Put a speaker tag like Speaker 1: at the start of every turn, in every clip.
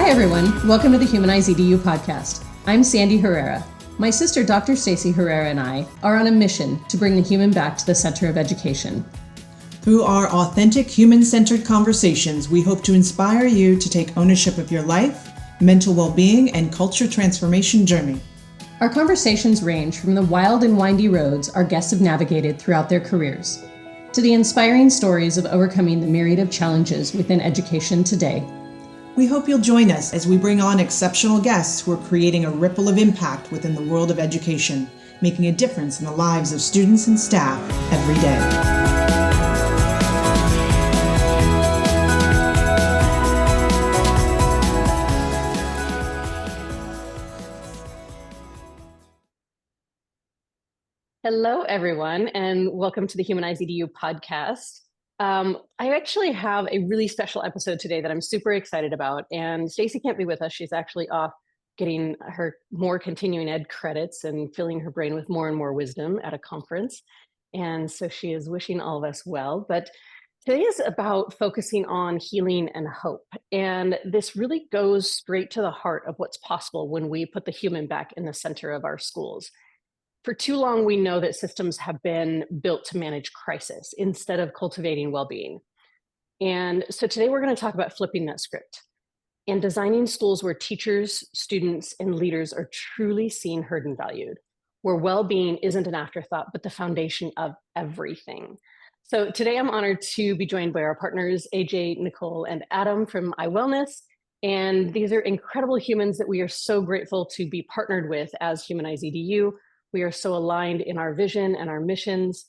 Speaker 1: Hi, everyone. Welcome to the HumanizeEDU podcast. I'm Sandi Herrera. My sister, Dr. Stacy Herrera, and I are on a mission to bring the human back to the center of education.
Speaker 2: Through our authentic, human-centered conversations, we hope to inspire you to take ownership of your life, mental well-being, and culture transformation journey.
Speaker 1: Our conversations range from the wild and windy roads our guests have navigated throughout their careers, to the inspiring stories of overcoming the myriad of challenges within education today.
Speaker 2: We hope you'll join us as we bring on exceptional guests who are creating a ripple of impact within the world of education, making a difference in the lives of students and staff every day.
Speaker 1: Hello, everyone, and welcome to the HumanizeEDU podcast. I actually have a really special episode today that I'm super excited about, and Stacy can't be with us. She's actually off getting her more continuing ed credits and filling her brain with more and more wisdom at a conference. And so she is wishing all of us well. But today is about focusing on healing and hope. And this really goes straight to the heart of what's possible when we put the human back in the center of our schools. For too long, we know that systems have been built to manage crisis instead of cultivating well-being. And so today we're going to talk about flipping that script and designing schools where teachers, students, and leaders are truly seen, heard, and valued, where well-being isn't an afterthought, but the foundation of everything. So today I'm honored to be joined by our partners, AJ, Nicole, and Adam from iWellness. And these are incredible humans that we are so grateful to be partnered with as HumanizeEDU. We are so aligned in our vision and our missions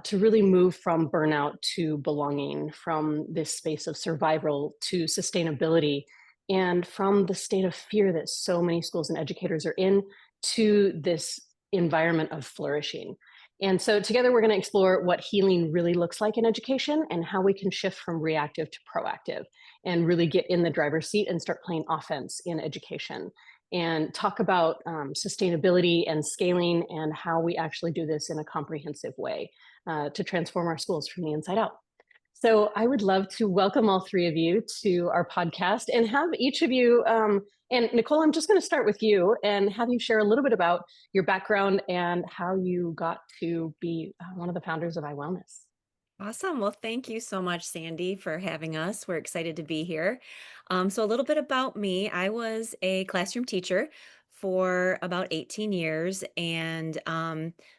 Speaker 1: to really move from burnout to belonging, from this space of survival to sustainability, and from the state of fear that so many schools and educators are in to this environment of flourishing. And so together we're going to explore what healing really looks like in education and how we can shift from reactive to proactive and really get in the driver's seat and start playing offense in education, and talk about sustainability and scaling and how we actually do this in a comprehensive way to transform our schools from the inside out. So I would love to welcome all three of you to our podcast and have each of you, and Nicole, I'm just going to start with you and have you share a little bit about your background and how you got to be one of the founders of iWellness.
Speaker 3: Awesome. Well, thank you so much, Sandi, for having us. We're excited to be here. So a little bit about me. I was a classroom teacher for about 18 years and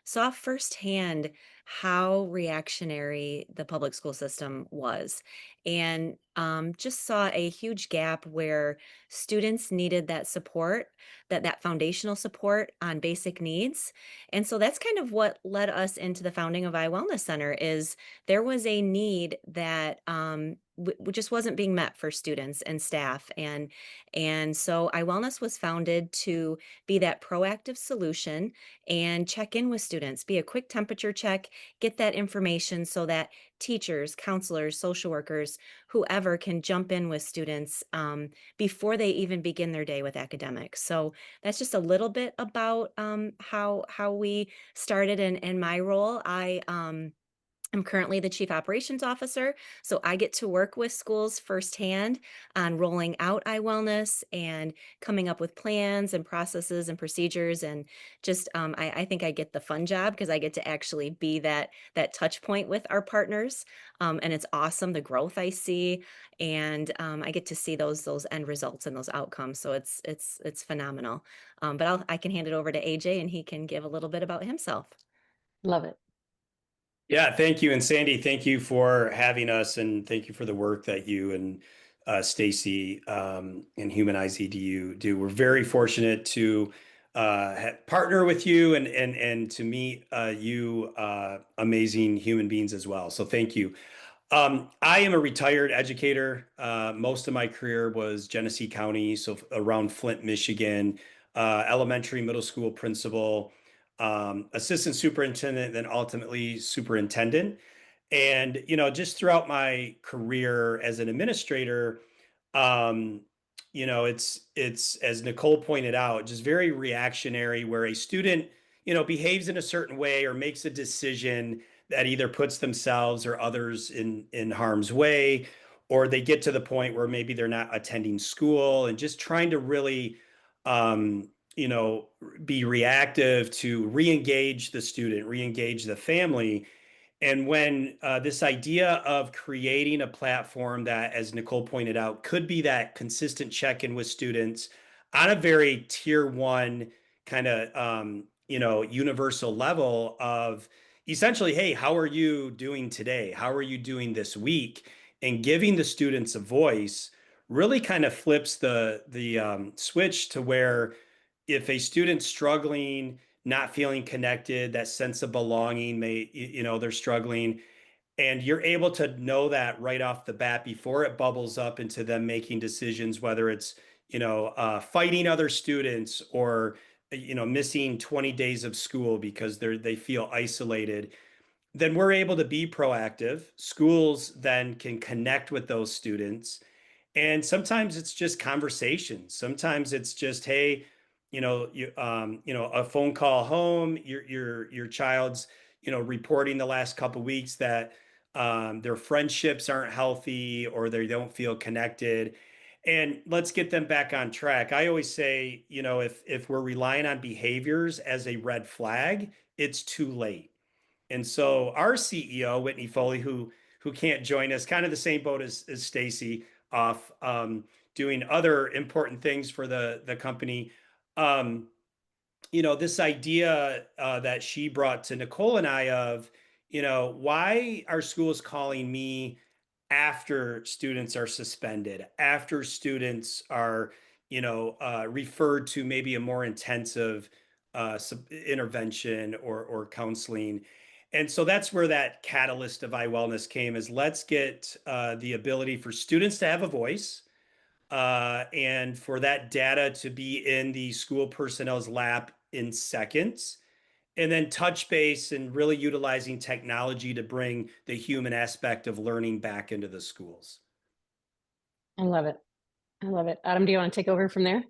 Speaker 3: saw firsthand how reactionary the public school system was, and just saw a huge gap where students needed that support, that foundational support on basic needs. And so that's kind of what led us into the founding of iWellness Center. Is there was a need that just wasn't being met for students and staff, and so iWellness was founded to be that proactive solution and check in with students, be a quick temperature check, get that information so that teachers, counselors, social workers, whoever can jump in with students before they even begin their day with academics. So that's just a little bit about how we started in my role. I'm currently the Chief Operations Officer, so I get to work with schools firsthand on rolling out iWellness and coming up with plans and processes and procedures. And just I think I get the fun job because I get to actually be that touch point with our partners, and it's awesome the growth I see, and I get to see those end results and those outcomes. So it's phenomenal. But I can hand it over to AJ and he can give a little bit about himself.
Speaker 1: Love it.
Speaker 4: Yeah, thank you. And Sandi, thank you for having us, and thank you for the work that you and Stacy and HumanizeEDU do. We're very fortunate to partner with you and to meet you amazing human beings as well. So thank you. I am a retired educator. Most of my career was Genesee County, so around Flint, Michigan, elementary, middle school principal, assistant superintendent, then ultimately superintendent. And, just throughout my career as an administrator, um, it's as Nicole pointed out, just very reactionary, where a student, behaves in a certain way or makes a decision that either puts themselves or others in harm's way, or they get to the point where maybe they're not attending school and just trying to really, um, you know, be reactive to re-engage the student, re-engage the family. And when this idea of creating a platform that, as Nicole pointed out, could be that consistent check-in with students on a very tier one kind of universal level of essentially, hey, how are you doing today? How are you doing this week? And giving the students a voice really kind of flips the switch to where if a student's struggling, not feeling connected, that sense of belonging, they're struggling, and you're able to know that right off the bat before it bubbles up into them making decisions, whether it's, fighting other students or, missing 20 days of school because they feel isolated, then we're able to be proactive. Schools then can connect with those students, and sometimes it's just conversations. Sometimes it's just, hey, a phone call home. Your child's, reporting the last couple of weeks that their friendships aren't healthy or they don't feel connected, and let's get them back on track. I always say, if we're relying on behaviors as a red flag, it's too late. And so our CEO, Whitney Foley, who can't join us, kind of the same boat as Stacy, off doing other important things for the company. Um, this idea that she brought to Nicole and I of, why are schools calling me after students are suspended, after students are, referred to maybe a more intensive intervention or counseling. And so that's where that catalyst of iWellness came, is let's get the ability for students to have a voice, and for that data to be in the school personnel's lap in seconds, and then touch base and really utilizing technology to bring the human aspect of learning back into the schools.
Speaker 1: I love it. I love it. Adam, do you want to take over from there?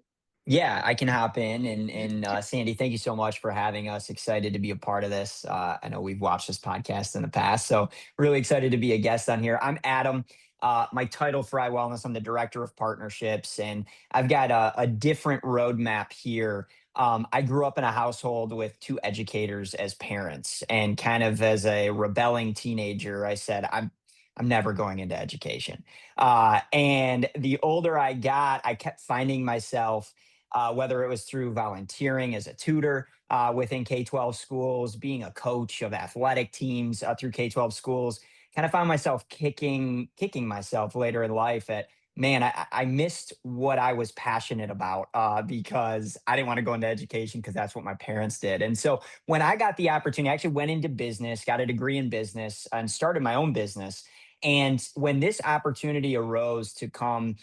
Speaker 5: Yeah, I can hop in and Sandy, thank you so much for having us. Excited to be a part of this. I know we've watched this podcast in the past, so really excited to be a guest on here. I'm Adam. My title for iWellness, I'm the director of partnerships, and I've got a different roadmap here. I grew up in a household with two educators as parents, and kind of as a rebelling teenager, I said, I'm never going into education. And the older I got, I kept finding myself, whether it was through volunteering as a tutor within K-12 schools, being a coach of athletic teams through K-12 schools, kind of found myself kicking myself later in life at, man, I missed what I was passionate about because I didn't want to go into education because that's what my parents did. And so when I got the opportunity, I actually went into business, got a degree in business, and started my own business. And when this opportunity arose to come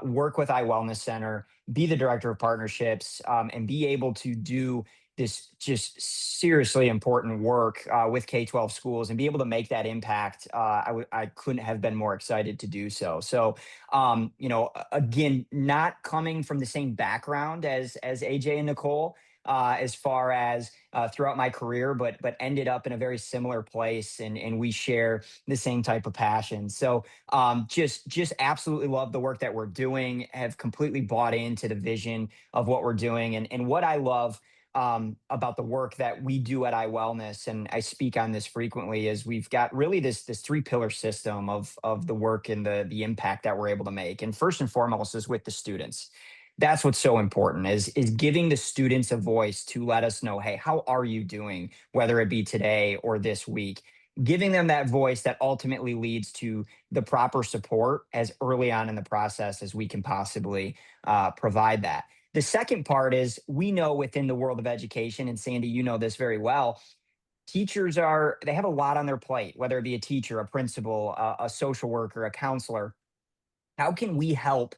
Speaker 5: work with iWellness Center, be the director of partnerships, and be able to do this just seriously important work with K-12 schools and be able to make that impact, I couldn't have been more excited to do so. So, again, not coming from the same background as AJ and Nicole, as far as throughout my career, but ended up in a very similar place, and we share the same type of passion. So just absolutely love the work that we're doing. Have completely bought into the vision of what we're doing, and what I love about the work that we do at iWellness, and I speak on this frequently, is we've got really this three-pillar system of the work and the impact that we're able to make. And first and foremost is with the students. That's what's so important, is giving the students a voice to let us know, hey, how are you doing, whether it be today or this week? Giving them that voice that ultimately leads to the proper support as early on in the process as we can possibly provide that. The second part is, we know within the world of education, and Sandy, you know this very well, they have a lot on their plate, whether it be a teacher, a principal, a social worker, a counselor. How can we help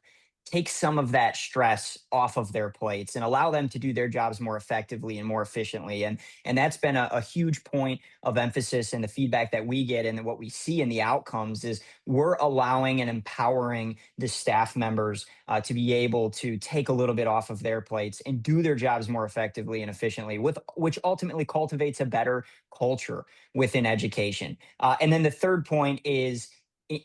Speaker 5: take some of that stress off of their plates and allow them to do their jobs more effectively and more efficiently? And that's been a huge point of emphasis, and the feedback that we get and what we see in the outcomes is we're allowing and empowering the staff members to be able to take a little bit off of their plates and do their jobs more effectively and efficiently, which ultimately cultivates a better culture within education. And then the third point is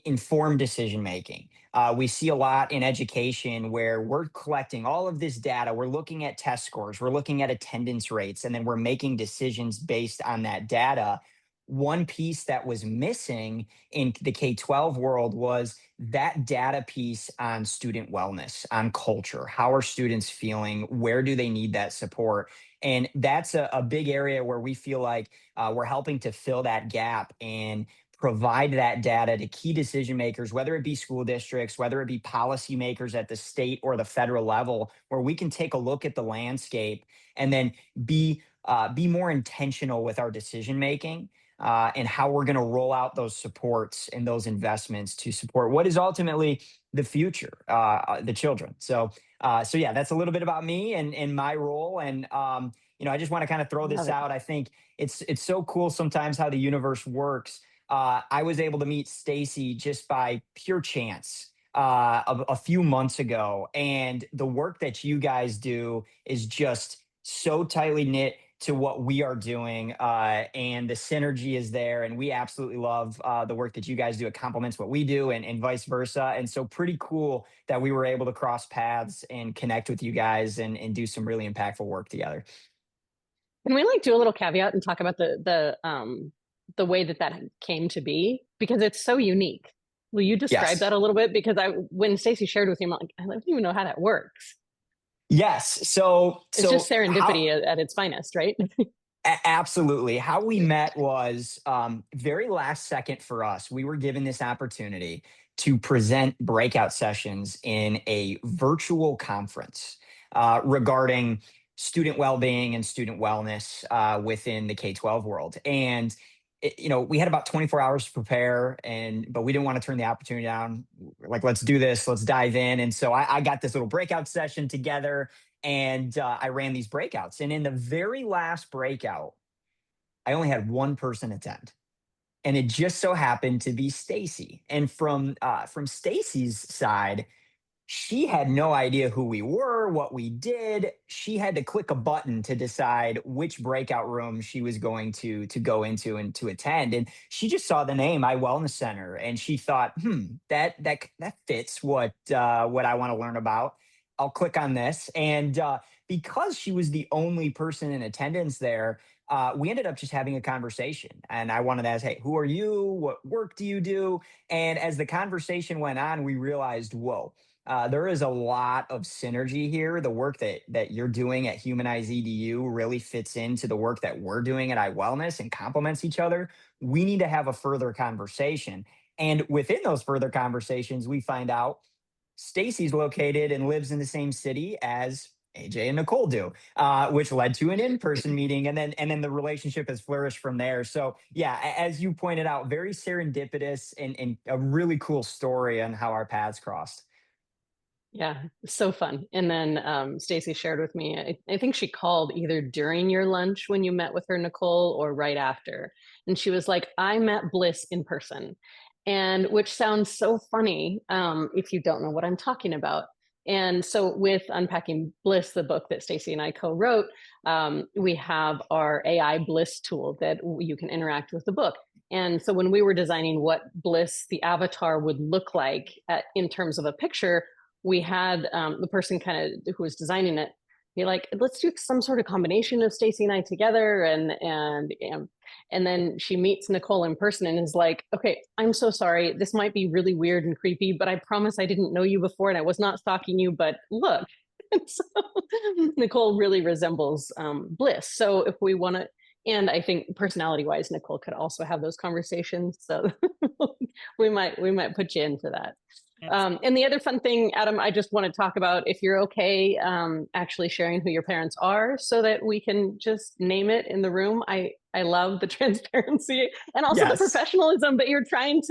Speaker 5: informed decision making. We see a lot in education where we're collecting all of this data. We're looking at test scores, we're looking at attendance rates, and then we're making decisions based on that data. One piece that was missing in the K 12 world was that data piece on student wellness, on culture. How are students feeling? Where do they need that support? And that's a big area where we feel like we're helping to fill that gap and provide that data to key decision makers, whether it be school districts, whether it be policymakers at the state or the federal level, where we can take a look at the landscape and then be more intentional with our decision making. And how we're going to roll out those supports and those investments to support what is ultimately the future, the children. So yeah, that's a little bit about me and my role. And I just want to kind of throw
Speaker 1: Love
Speaker 5: this
Speaker 1: it.
Speaker 5: out. I think it's so cool sometimes how the universe works. I was able to meet Stacy just by pure chance a few months ago, and the work that you guys do is just so tightly knit to what we are doing, and the synergy is there, and we absolutely love the work that you guys do. It complements what we do, and vice versa. And so pretty cool that we were able to cross paths and connect with you guys and do some really impactful work together.
Speaker 1: Can we like do a little caveat and talk about the way that that came to be, because it's so unique? Will you describe
Speaker 5: Yes.
Speaker 1: that a little bit? Because when Stacy shared with me, I'm like, I don't even know how that works.
Speaker 5: Yes. So
Speaker 1: It's just
Speaker 5: so how
Speaker 1: serendipity at its finest, right?
Speaker 5: Absolutely. How we met was very last second for us. We were given this opportunity to present breakout sessions in a virtual conference regarding student well-being and student wellness within the K-12 world. And we had about 24 hours to prepare, but we didn't want to turn the opportunity down. Like, let's do this, let's dive in. And so I got this little breakout session together, and I ran these breakouts. And in the very last breakout, I only had one person attend, and it just so happened to be Stacy. And from Stacy's side, she had no idea who we were, what we did. She had to click a button to decide which breakout room she was going to go into and to attend. And she just saw the name iWellness Center, and she thought, that fits what I want to learn about. I'll click on this. And because she was the only person in attendance there, we ended up just having a conversation. And I wanted to ask, hey, who are you? What work do you do? And as the conversation went on, we realized, whoa, there is a lot of synergy here. The work that you're doing at HumanizeEDU really fits into the work that we're doing at iWellness and complements each other. We need to have a further conversation. And within those further conversations, we find out Stacy's located and lives in the same city as AJ and Nicole do, which led to an in-person meeting, and then the relationship has flourished from there. So yeah, as you pointed out, very serendipitous and a really cool story on how our paths crossed.
Speaker 1: Yeah, so fun. And then Stacy shared with me, I think she called either during your lunch when you met with her, Nicole, or right after. And she was like, I met Bliss in person. And which sounds so funny if you don't know what I'm talking about. And so with Unpacking Bliss, the book that Stacy and I co-wrote, we have our AI Bliss tool that you can interact with the book. And so when we were designing what Bliss, the avatar, would look like in terms of a picture, we had the person kind of who was designing it be like, let's do some sort of combination of Stacy and I together, and then she meets Nicole in person and is like, okay, I'm so sorry, this might be really weird and creepy, but I promise I didn't know you before and I was not stalking you, but look. And so Nicole really resembles Bliss. So if we want to, and I think personality wise, Nicole could also have those conversations. So we might put you into that. And the other fun thing, Adam, I just want to talk about, if you're okay, actually sharing who your parents are so that we can just name it in the room. I love the transparency and also the
Speaker 5: Yes.
Speaker 1: professionalism that you're trying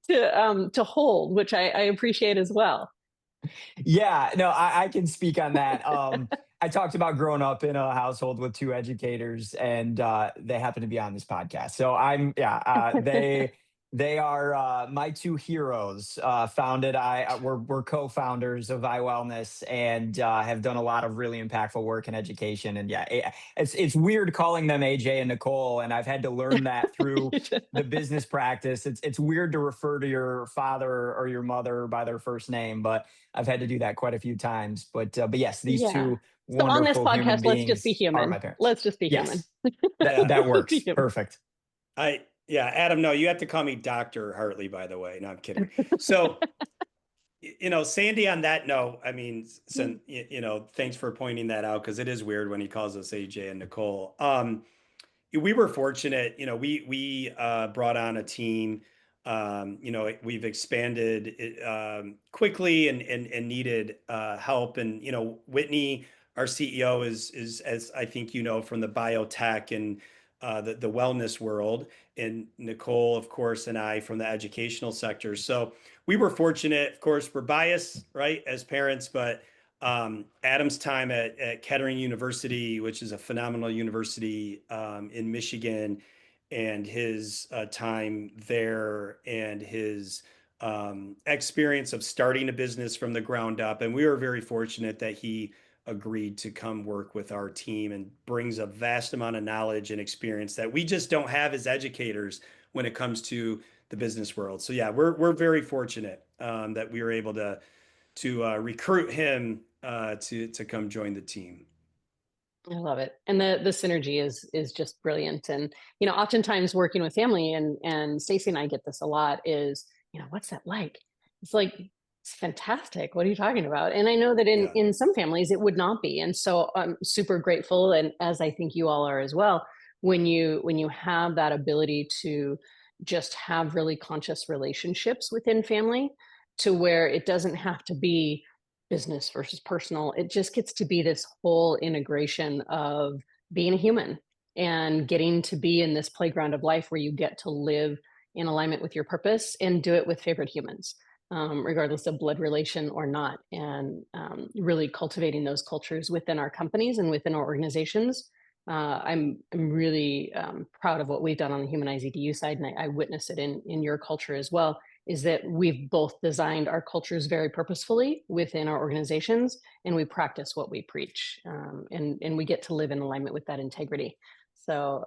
Speaker 1: to hold, which I appreciate as well.
Speaker 5: Yeah, no, I can speak on that. I talked about growing up in a household with two educators, and they happen to be on this podcast. So I'm, yeah, They are my two heroes. Founded, we're co-founders of iWellness and have done a lot of really impactful work in education. And yeah, it's weird calling them AJ and Nicole, and I've had to learn that through the business practice. It's weird to refer to your father or your mother by their first name, but I've had to do that quite a few times. But yes, these
Speaker 1: Yeah.
Speaker 5: two
Speaker 1: So on this
Speaker 5: wonderful
Speaker 1: podcast,
Speaker 5: human
Speaker 1: let's just be
Speaker 5: beings are
Speaker 1: human.
Speaker 5: my parents.
Speaker 1: Let's just be human.
Speaker 5: Yes, that
Speaker 4: Yeah.
Speaker 5: that
Speaker 1: Let's just be
Speaker 5: works.
Speaker 1: human.
Speaker 5: Perfect.
Speaker 4: Yeah, Adam, no, you have to call me Dr. Hartley, by the way. No, I'm kidding. So, Sandy, on that note, I mean, thanks for pointing that out because it is weird when he calls us AJ and Nicole. We were fortunate, we brought on a team. We've expanded quickly and needed help. And Whitney, our CEO, is as I think from the biotech and the wellness world, and Nicole, of course, and I from the educational sector. So we were fortunate. Of course, we're biased, right, as parents, but Adam's time at Kettering University, which is a phenomenal university in Michigan, and his time there and his experience of starting a business from the ground up. And we were very fortunate that he agreed to come work with our team and brings a vast amount of knowledge and experience that we just don't have as educators when it comes to the business world. So yeah, we're very fortunate that we were able to recruit him to come join the team.
Speaker 1: I love it. And the synergy is just brilliant. And, oftentimes working with family and Stacey and I get this a lot is, what's that like? It's like, it's fantastic. What are you talking about? And I know that in
Speaker 4: Yeah.
Speaker 1: in some families it would not be. And so I'm super grateful. And as I think you all are as well, when you have that ability to just have really conscious relationships within family to where it doesn't have to be business versus personal. It just gets to be this whole integration of being a human and getting to be in this playground of life where you get to live in alignment with your purpose and do it with favorite humans, regardless of blood relation or not. And really cultivating those cultures within our companies and within our organizations. I'm really proud of what we've done on the HumanizeEDU side, and I witness it in your culture as well, is that we've both designed our cultures very purposefully within our organizations, and we practice what we preach, and we get to live in alignment with that integrity. So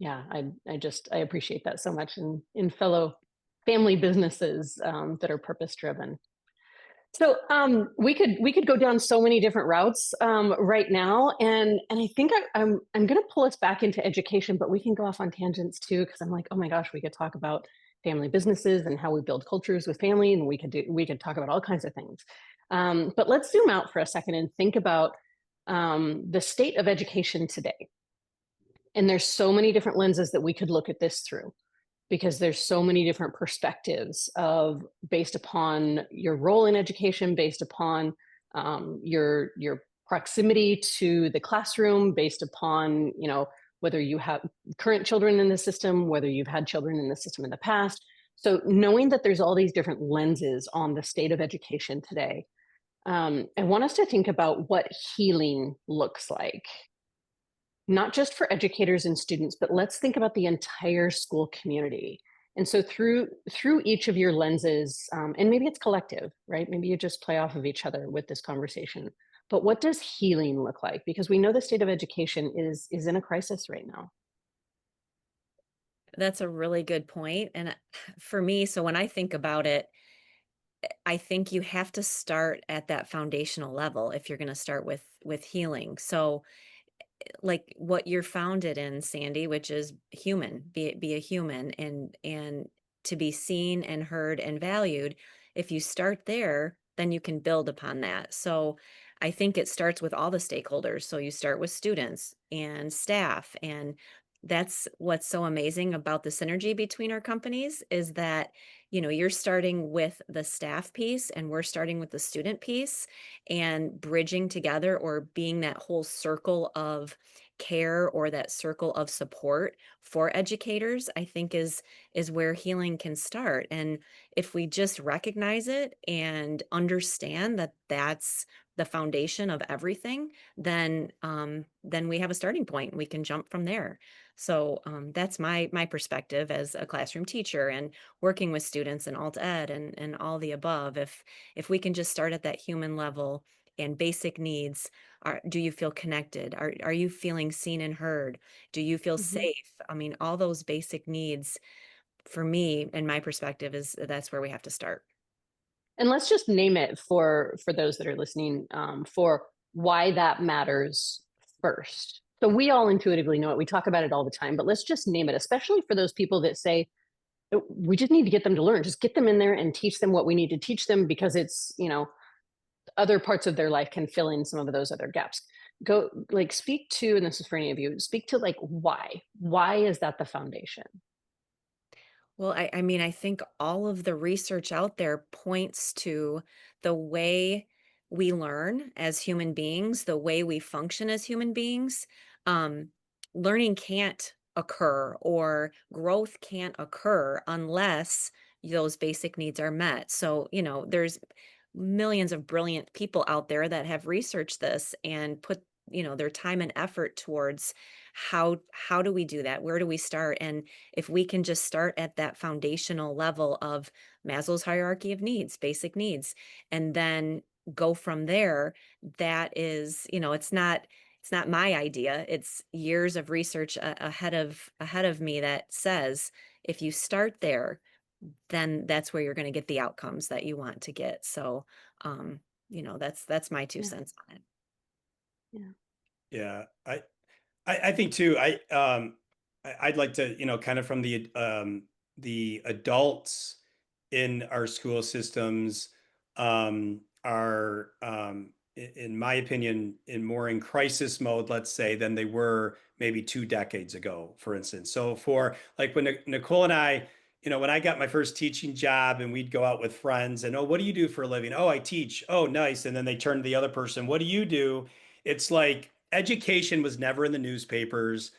Speaker 1: yeah, I appreciate that so much in fellow family businesses that are purpose driven. So we could go down so many different routes right now, and I think I'm going to pull us back into education, but we can go off on tangents too because I'm like, oh my gosh, we could talk about family businesses and how we build cultures with family, and we could talk about all kinds of things. But let's zoom out for a second and think about the state of education today. And there's so many different lenses that we could look at this through because there's so many different perspectives of based upon your role in education, based upon your proximity to the classroom, based upon whether you have current children in the system, whether you've had children in the system in the past. So knowing that there's all these different lenses on the state of education today, I want us to think about what healing looks like, not just for educators and students, but let's think about the entire school community. And so through each of your lenses, and maybe it's collective, right? Maybe you just play off of each other with this conversation. But what does healing look like? Because we know the state of education is in a crisis right now.
Speaker 3: That's a really good point. And for me, so when I think about it, I think you have to start at that foundational level if you're going to start with healing. So like what you're founded in, Sandy, which is human, be a human and to be seen and heard and valued. If you start there, then you can build upon that. So I think it starts with all the stakeholders. So you start with students and staff, and that's what's so amazing about the synergy between our companies is that you're starting with the staff piece and we're starting with the student piece and bridging together or being that whole circle of care or that circle of support for educators, I think is where healing can start. And if we just recognize it and understand that that's the foundation of everything, then we have a starting point and we can jump from there. So that's my perspective as a classroom teacher and working with students in alt ed and all the above. If we can just start at that human level and basic needs, do you feel connected? Are you feeling seen and heard? Do you feel
Speaker 1: Mhm.
Speaker 3: safe? I mean, all those basic needs for me and my perspective is that's where we have to start.
Speaker 1: And let's just name it for those that are listening, for why that matters first. So we all intuitively know it. We talk about it all the time, but let's just name it, especially for those people that say, we just need to get them to learn. Just get them in there and teach them what we need to teach them because it's, other parts of their life can fill in some of those other gaps. Go like speak to, and this is for any of you, speak to like why. Why is that the foundation?
Speaker 3: Well, I mean, I think all of the research out there points to the way we learn as human beings, the way we function as human beings. Um, Learning can't occur or growth can't occur unless those basic needs are met. So, there's millions of brilliant people out there that have researched this and put their time and effort towards how do we do that, where do we start, and if we can just start at that foundational level of Maslow's hierarchy of needs, basic needs, and then go from there, that is, it's not my idea. It's years of research ahead of me that says if you start there, then that's where you're going to get the outcomes that you want to get. So, that's my two
Speaker 1: Yeah,
Speaker 3: cents on it.
Speaker 1: yeah.
Speaker 4: Yeah, I think too. I'd like to, kind of from the adults in our school systems are, in my opinion, in crisis mode, let's say, than they were maybe 2 decades ago, for instance. So for like when Nicole and I, when I got my first teaching job and we'd go out with friends and, oh, what do you do for a living? Oh, I teach. Oh, nice. And then they turn to the other person, what do you do? It's like education was never in the newspapers.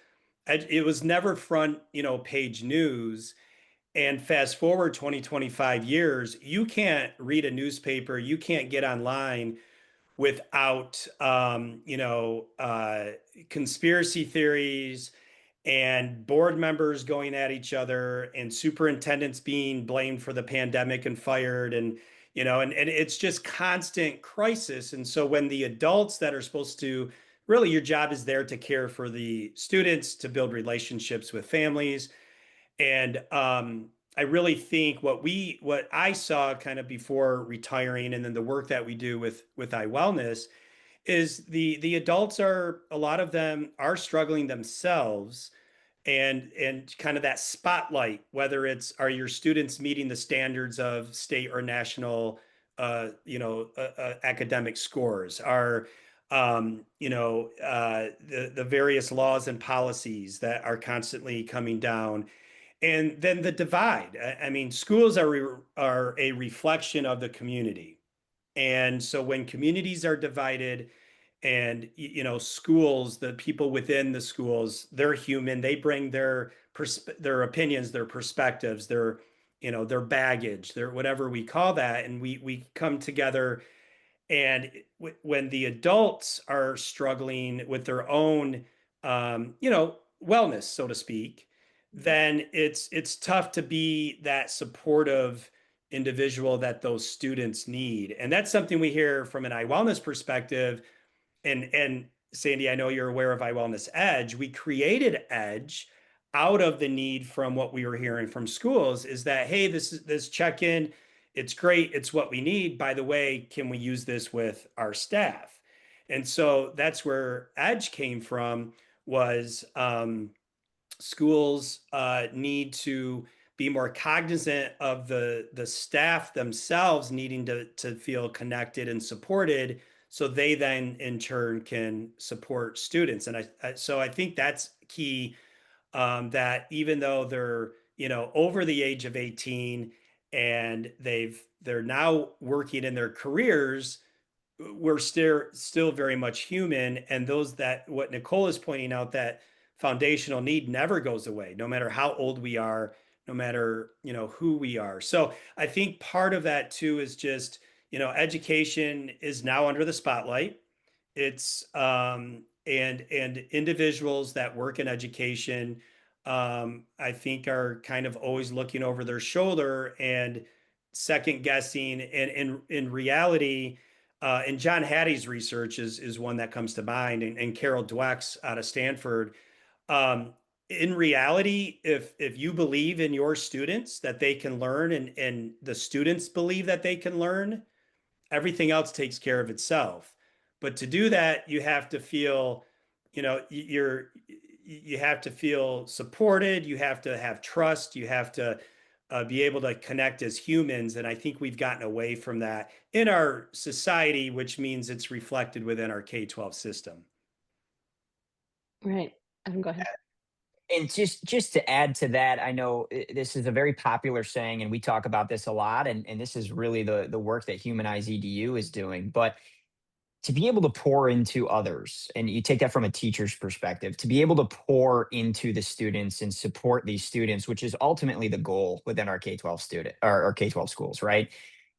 Speaker 4: It was never front, page news. And fast forward 20, 25 years, you can't read a newspaper, you can't get online without, conspiracy theories and board members going at each other and superintendents being blamed for the pandemic and fired and it's just constant crisis. And so when the adults that are supposed to really your job is there to care for the students, to build relationships with families. And I really think what I saw kind of before retiring and then the work that we do with iWellness is the adults are a lot of them are struggling themselves and kind of that spotlight, whether it's are your students meeting the standards of state or national academic scores, are the various laws and policies that are constantly coming down, and then the divide. I mean, schools are a reflection of the community. And so when communities are divided and schools, the people within the schools, they're human, they bring their opinions, their perspectives, their baggage, their whatever we call that, and we come together. And when the adults are struggling with their own wellness, so to speak, then it's tough to be that supportive individual that those students need. And that's something we hear from an iWellness perspective. And Sandi, I know you're aware of iWellness Edge. We created Edge out of the need from what we were hearing from schools is that, hey, this check-in, it's great, it's what we need. By the way, can we use this with our staff? And so that's where Edge came from, was schools need to be more cognizant of the staff themselves needing to feel connected and supported, so they then in turn can support students. And so I think that's key, that even though they're over the age of 18 and they're now working in their careers, we're still very much human, and those that what Nicole is pointing out, that foundational need never goes away, no matter how old we are, no matter who we are. So I think part of that too is just education is now under the spotlight. It's and individuals that work in education, I think, are kind of always looking over their shoulder and second guessing. And in reality, and John Hattie's research is one that comes to mind, and Carol Dweck's out of Stanford. Um, in reality, if you believe in your students that they can learn, and the students believe that they can learn, everything else takes care of itself. But to do that, you have to feel, you have to feel supported. You have to have trust. You have to be able to connect as humans. And I think we've gotten away from that in our society, which means it's reflected within our K-12 system.
Speaker 1: Right. Go ahead.
Speaker 5: And just to add to that, I know this is a very popular saying, and we talk about this a lot, and this is really the work that Humanize EDU is doing. But to be able to pour into others, and you take that from a teacher's perspective, to be able to pour into the students and support these students, which is ultimately the goal within our K-12 student or K-12 schools, right?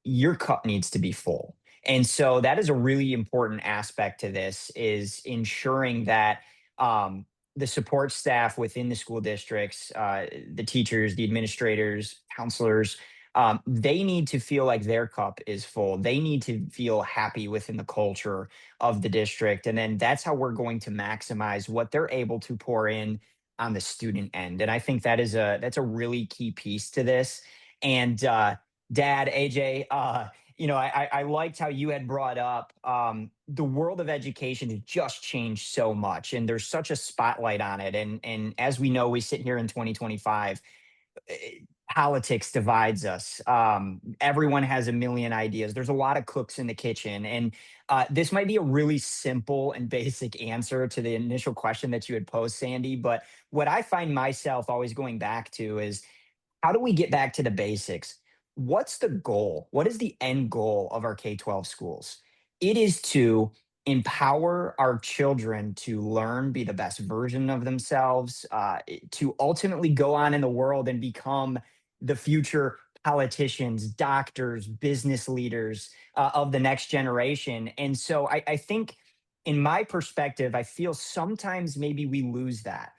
Speaker 5: Your cup needs to be full. And so that is a really important aspect to this, is ensuring that the support staff within the school districts, the teachers, the administrators, counselors, they need to feel like their cup is full. They need to feel happy within the culture of the district. And then that's how we're going to maximize what they're able to pour in on the student end. And I think that's a really key piece to this. And Dad, AJ, I liked how you had brought up the world of education has just changed so much, and there's such a spotlight on it. And as we know, we sit here in 2025. Politics divides us. Everyone has a million ideas. There's a lot of cooks in the kitchen. And this might be a really simple and basic answer to the initial question that you had posed, Sandy. But what I find myself always going back to is, how do we get back to the basics? What's the goal? What is the end goal of our K-12 schools? It is to empower our children to learn, be the best version of themselves, to ultimately go on in the world and become the future politicians, doctors, business leaders of the next generation. And so I think, in my perspective, I feel sometimes maybe we lose that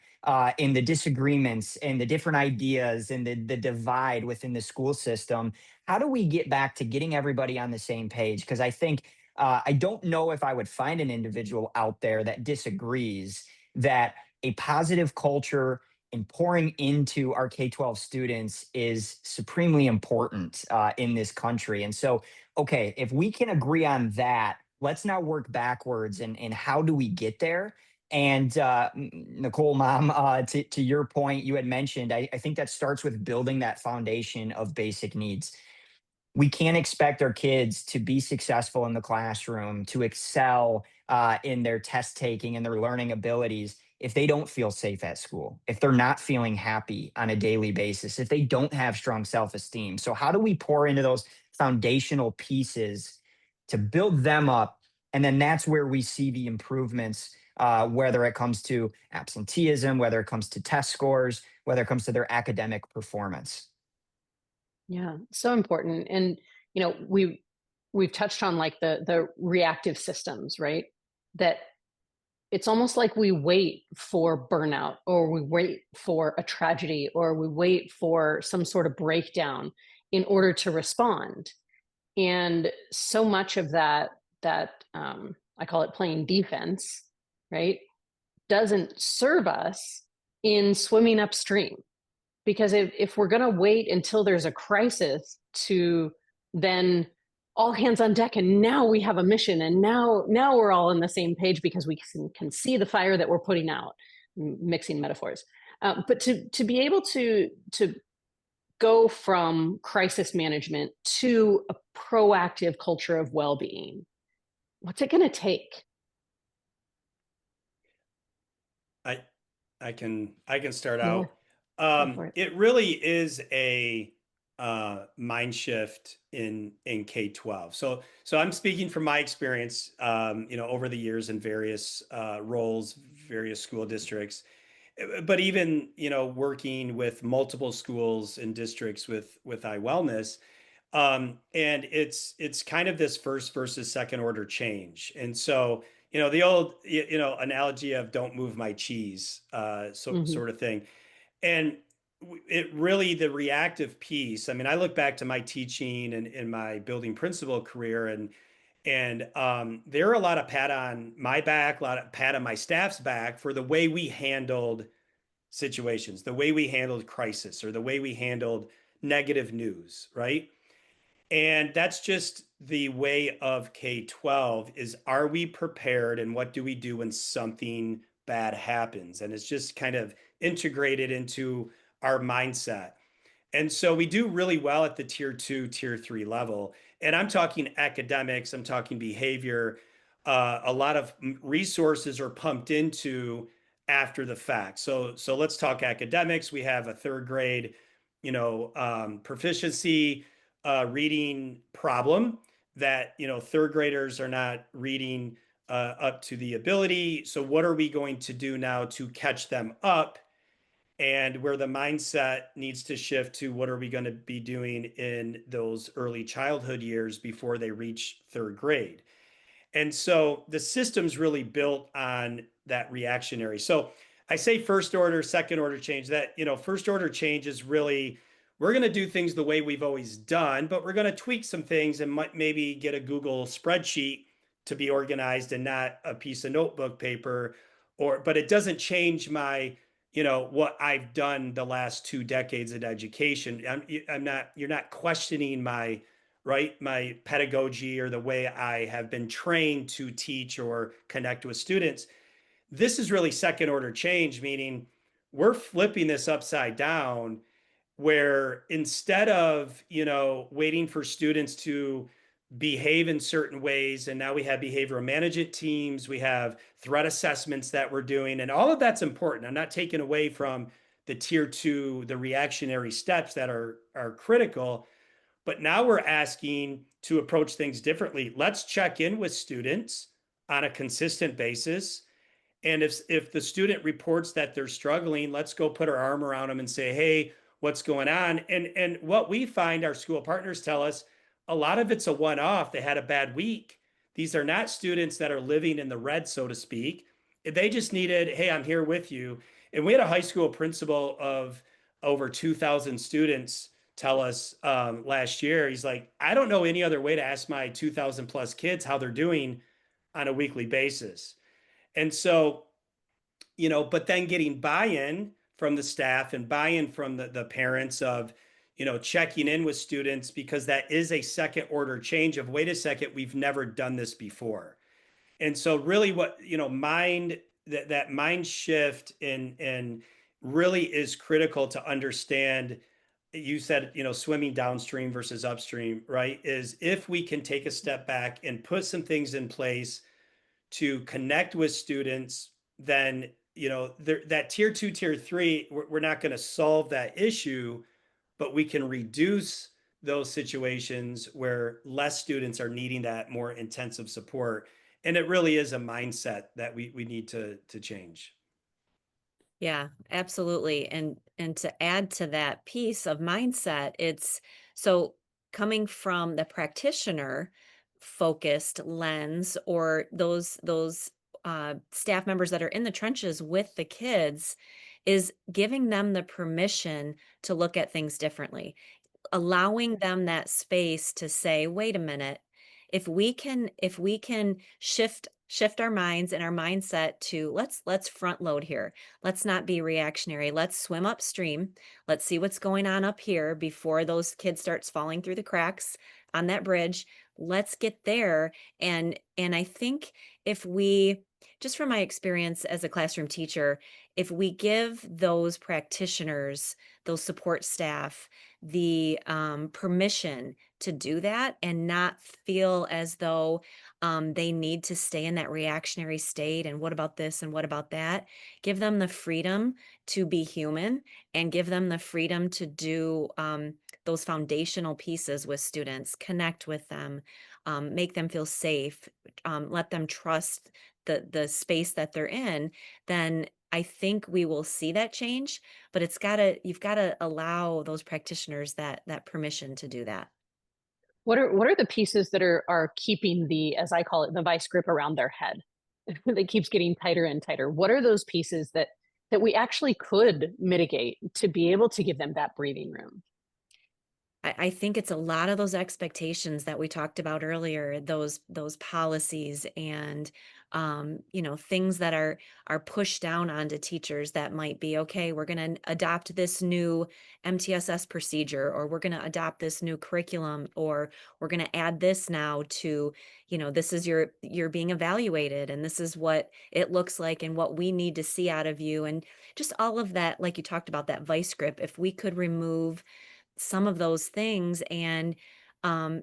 Speaker 5: in the disagreements and the different ideas and the divide within the school system. How do we get back to getting everybody on the same page? Because I think I don't know if I would find an individual out there that disagrees that a positive culture and pouring into our K-12 students is supremely important in this country. And so, okay, if we can agree on that, let's now work backwards, and how do we get there? And Nicole, Mom, to your point, you had mentioned, I think that starts with building that foundation of basic needs. We can't expect our kids to be successful in the classroom, to excel in their test taking and their learning abilities, if they don't feel safe at school, if they're not feeling happy on a daily basis, if they don't have strong self esteem. So, how do we pour into those foundational pieces to build them up? And then that's where we see the improvements, whether it comes to absenteeism, whether it comes to test scores, whether it comes to their academic performance.
Speaker 1: Yeah, so important. And we've touched on like the reactive systems, right? That it's almost like we wait for burnout, or we wait for a tragedy, or we wait for some sort of breakdown in order to respond. And so much of that I call it playing defense, right, doesn't serve us in swimming upstream. Because if we're going to wait until there's a crisis to then all hands on deck, and now we have a mission, and now we're all on the same page because we can see the fire that we're putting out, mixing metaphors. But to be able to go from crisis management to a proactive culture of well-being, what's it going to take?
Speaker 4: I I can start
Speaker 1: Yeah,
Speaker 4: out.
Speaker 1: go for it.
Speaker 4: It really is a mind shift in K-12. So I'm speaking from my experience, over the years in various roles, various school districts, but even working with multiple schools and districts with iWellness. And it's kind of this first versus second order change. And so, the old, analogy of don't move my cheese,
Speaker 1: Hmm.
Speaker 4: sort of thing. And it really, the reactive piece, I mean, I look back to my teaching and in my building principal career, and there are a lot of pat on my back, a lot of pat on my staff's back for the way we handled situations, the way we handled crisis, or the way we handled negative news, right? And that's just the way of K-12 is, are we prepared, and what do we do when something bad happens? And it's just kind of integrated into our mindset. And so we do really well at the tier 2, tier 3 level. And I'm talking academics, I'm talking behavior. A lot of resources are pumped into after the fact. So let's talk academics. We have a third grade, proficiency reading problem that, third graders are not reading up to the ability. So what are we going to do now to catch them up? And where the mindset needs to shift to, what are we going to be doing in those early childhood years before they reach third grade? And so the system's really built on that reactionary. So I say first order, second order change. That, first order change is really, we're going to do things the way we've always done, but we're going to tweak some things and might maybe get a Google spreadsheet to be organized and not a piece of notebook paper. But it doesn't change my, what I've done the last 2 decades in education. You're not questioning my, right, my pedagogy or the way I have been trained to teach or connect with students. This is really second order change, meaning we're flipping this upside down, where instead of, waiting for students to behave in certain ways, and now we have behavioral management teams, we have threat assessments that we're doing, and all of that's important. I'm not taking away from the tier 2, the reactionary steps that are critical, but now we're asking to approach things differently. Let's check in with students on a consistent basis. And if the student reports that they're struggling, let's go put our arm around them and say, hey, what's going on? And what we find, our school partners tell us, a lot of it's a one-off. They had a bad week. These are not students that are living in the red, so to speak. They just needed, hey, I'm here with you. And we had a high school principal of over 2,000 students tell us last year, he's like, I don't know any other way to ask my 2,000 plus kids how they're doing on a weekly basis. And so, but then getting buy-in from the staff and buy-in from the parents of, checking in with students, because that is a second order change of, wait a second, we've never done this before. And so really what, that mind shift and really is critical to understand. You said, swimming downstream versus upstream, right? Is if we can take a step back and put some things in place to connect with students, then that tier 2, tier 3, we're not going to solve that issue, but we can reduce those situations where less students are needing that more intensive support. And it really is a mindset that we need to change.
Speaker 3: Yeah, absolutely. And to add to that piece of mindset, it's so coming from the practitioner focused lens, or those staff members that are in the trenches with the kids, is giving them the permission to look at things differently, allowing them that space to say, wait a minute, if we can shift our minds and our mindset to, let's front load here. Let's not be reactionary. Let's swim upstream. Let's see what's going on up here before those kids starts falling through the cracks on that bridge. Let's get there. And I think, if we, just from my experience as a classroom teacher, if we give those practitioners, those support staff, the permission to do that and not feel as though they need to stay in that reactionary state, and what about this and what about that, give them the freedom to be human, and give them the freedom to do those foundational pieces with students, connect with them, make them feel safe, let them trust the space that they're in, then I think we will see that change. But you've gotta allow those practitioners that permission to do that.
Speaker 1: What are the pieces that are keeping the, as I call it, the vice grip around their head that keeps getting tighter and tighter? What are those pieces that we actually could mitigate to be able to give them that breathing room?
Speaker 3: I think it's a lot of those expectations that we talked about earlier, those policies and things that are pushed down onto teachers that might be okay, we're going to adopt this new MTSS procedure, or we're going to adopt this new curriculum, or we're going to add this now to, this is you're being evaluated and this is what it looks like and what we need to see out of you. And just all of that, like you talked about, that vice grip, if we could remove some of those things, and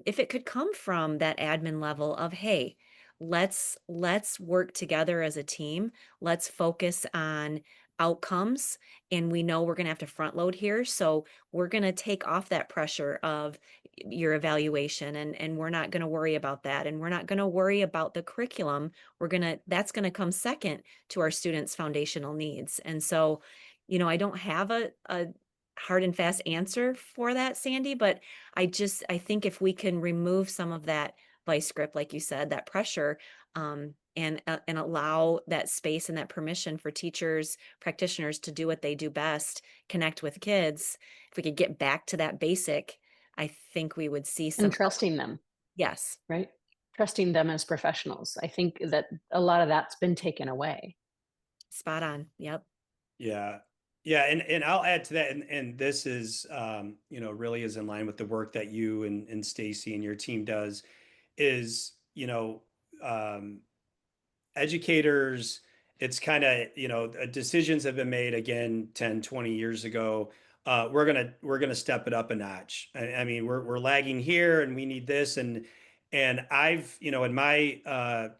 Speaker 3: if it could come from that admin level of, hey, let's work together as a team, let's focus on outcomes, and we know we're going to have to front load here, so we're going to take off that pressure of your evaluation, and we're not going to worry about that, and we're not going to worry about the curriculum. That's going to come second to our students' foundational needs. And so, I don't have a hard and fast answer for that, Sandy, but I think if we can remove some of that vice grip, like you said, that pressure, and allow that space and that permission for teachers, practitioners to do what they do best, connect with kids, if we could get back to that basic, I think we would see
Speaker 1: And
Speaker 3: some.
Speaker 1: trusting them,
Speaker 3: Yes.
Speaker 1: right? Trusting them as professionals. I think that a lot of that's been taken away.
Speaker 3: Spot on. Yep.
Speaker 4: Yeah. Yeah. And I'll add to that. And this is, really is in line with the work that you and Stacy and your team does is, um, educators, it's kind of, decisions have been made again 10, 20 years ago. We're gonna step it up a notch. I mean, we're lagging here and we need this. And I've, in my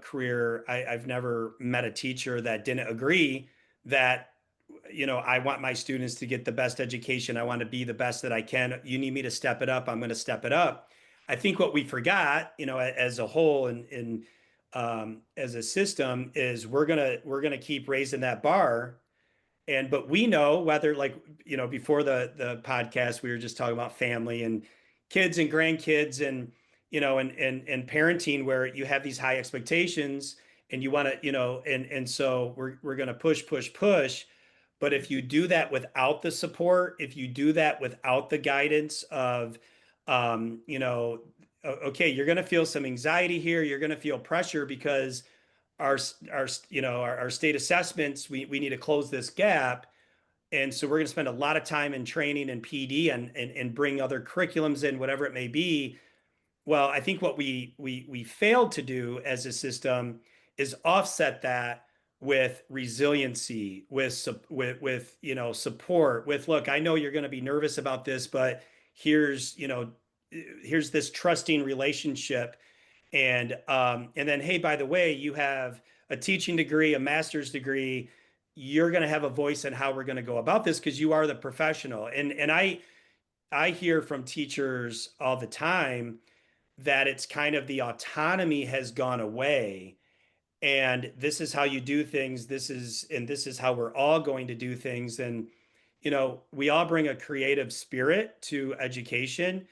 Speaker 4: career, I've never met a teacher that didn't agree that, I want my students to get the best education. I want to be the best that I can. You need me to step it up. I'm going to step it up. I think what we forgot, as a whole and as a system is we're gonna keep raising that bar. But we know whether, like, before the podcast we were just talking about family and kids and grandkids and and parenting, where you have these high expectations and you want to, and so we're going to push. But if you do that without the support, if you do that without the guidance of um you know okay, you're going to feel some anxiety here, you're going to feel pressure because our state assessments, we need to close this gap. And so we're going to spend a lot of time in training and PD and bring other curriculums in, whatever it may be. Well, I think what we failed to do as a system is offset that with resiliency, with support, with, look, I know you're going to be nervous about this, but here's this trusting relationship. And then, hey, by the way, you have a teaching degree, a master's degree. You're going to have a voice in how we're going to go about this because you are the professional. And I hear from teachers all the time that it's kind of the autonomy has gone away, and this is how you do things. This is how we're all going to do things. And we all bring a creative spirit to education.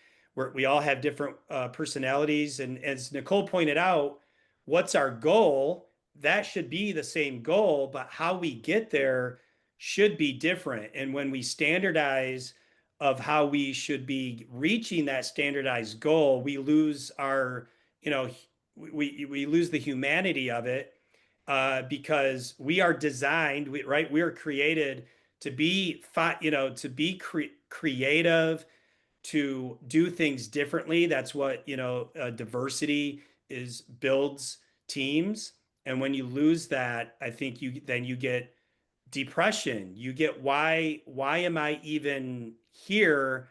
Speaker 4: We all have different personalities. And as Nicole pointed out, what's our goal? That should be the same goal, but how we get there should be different. And when we standardize of how we should be reaching that standardized goal, we lose our, we lose the humanity of it, because we are designed, right? We are created to be, creative, to do things differently. That's what, diversity is, builds teams. And when you lose that, I think you get depression. You get, why am I even here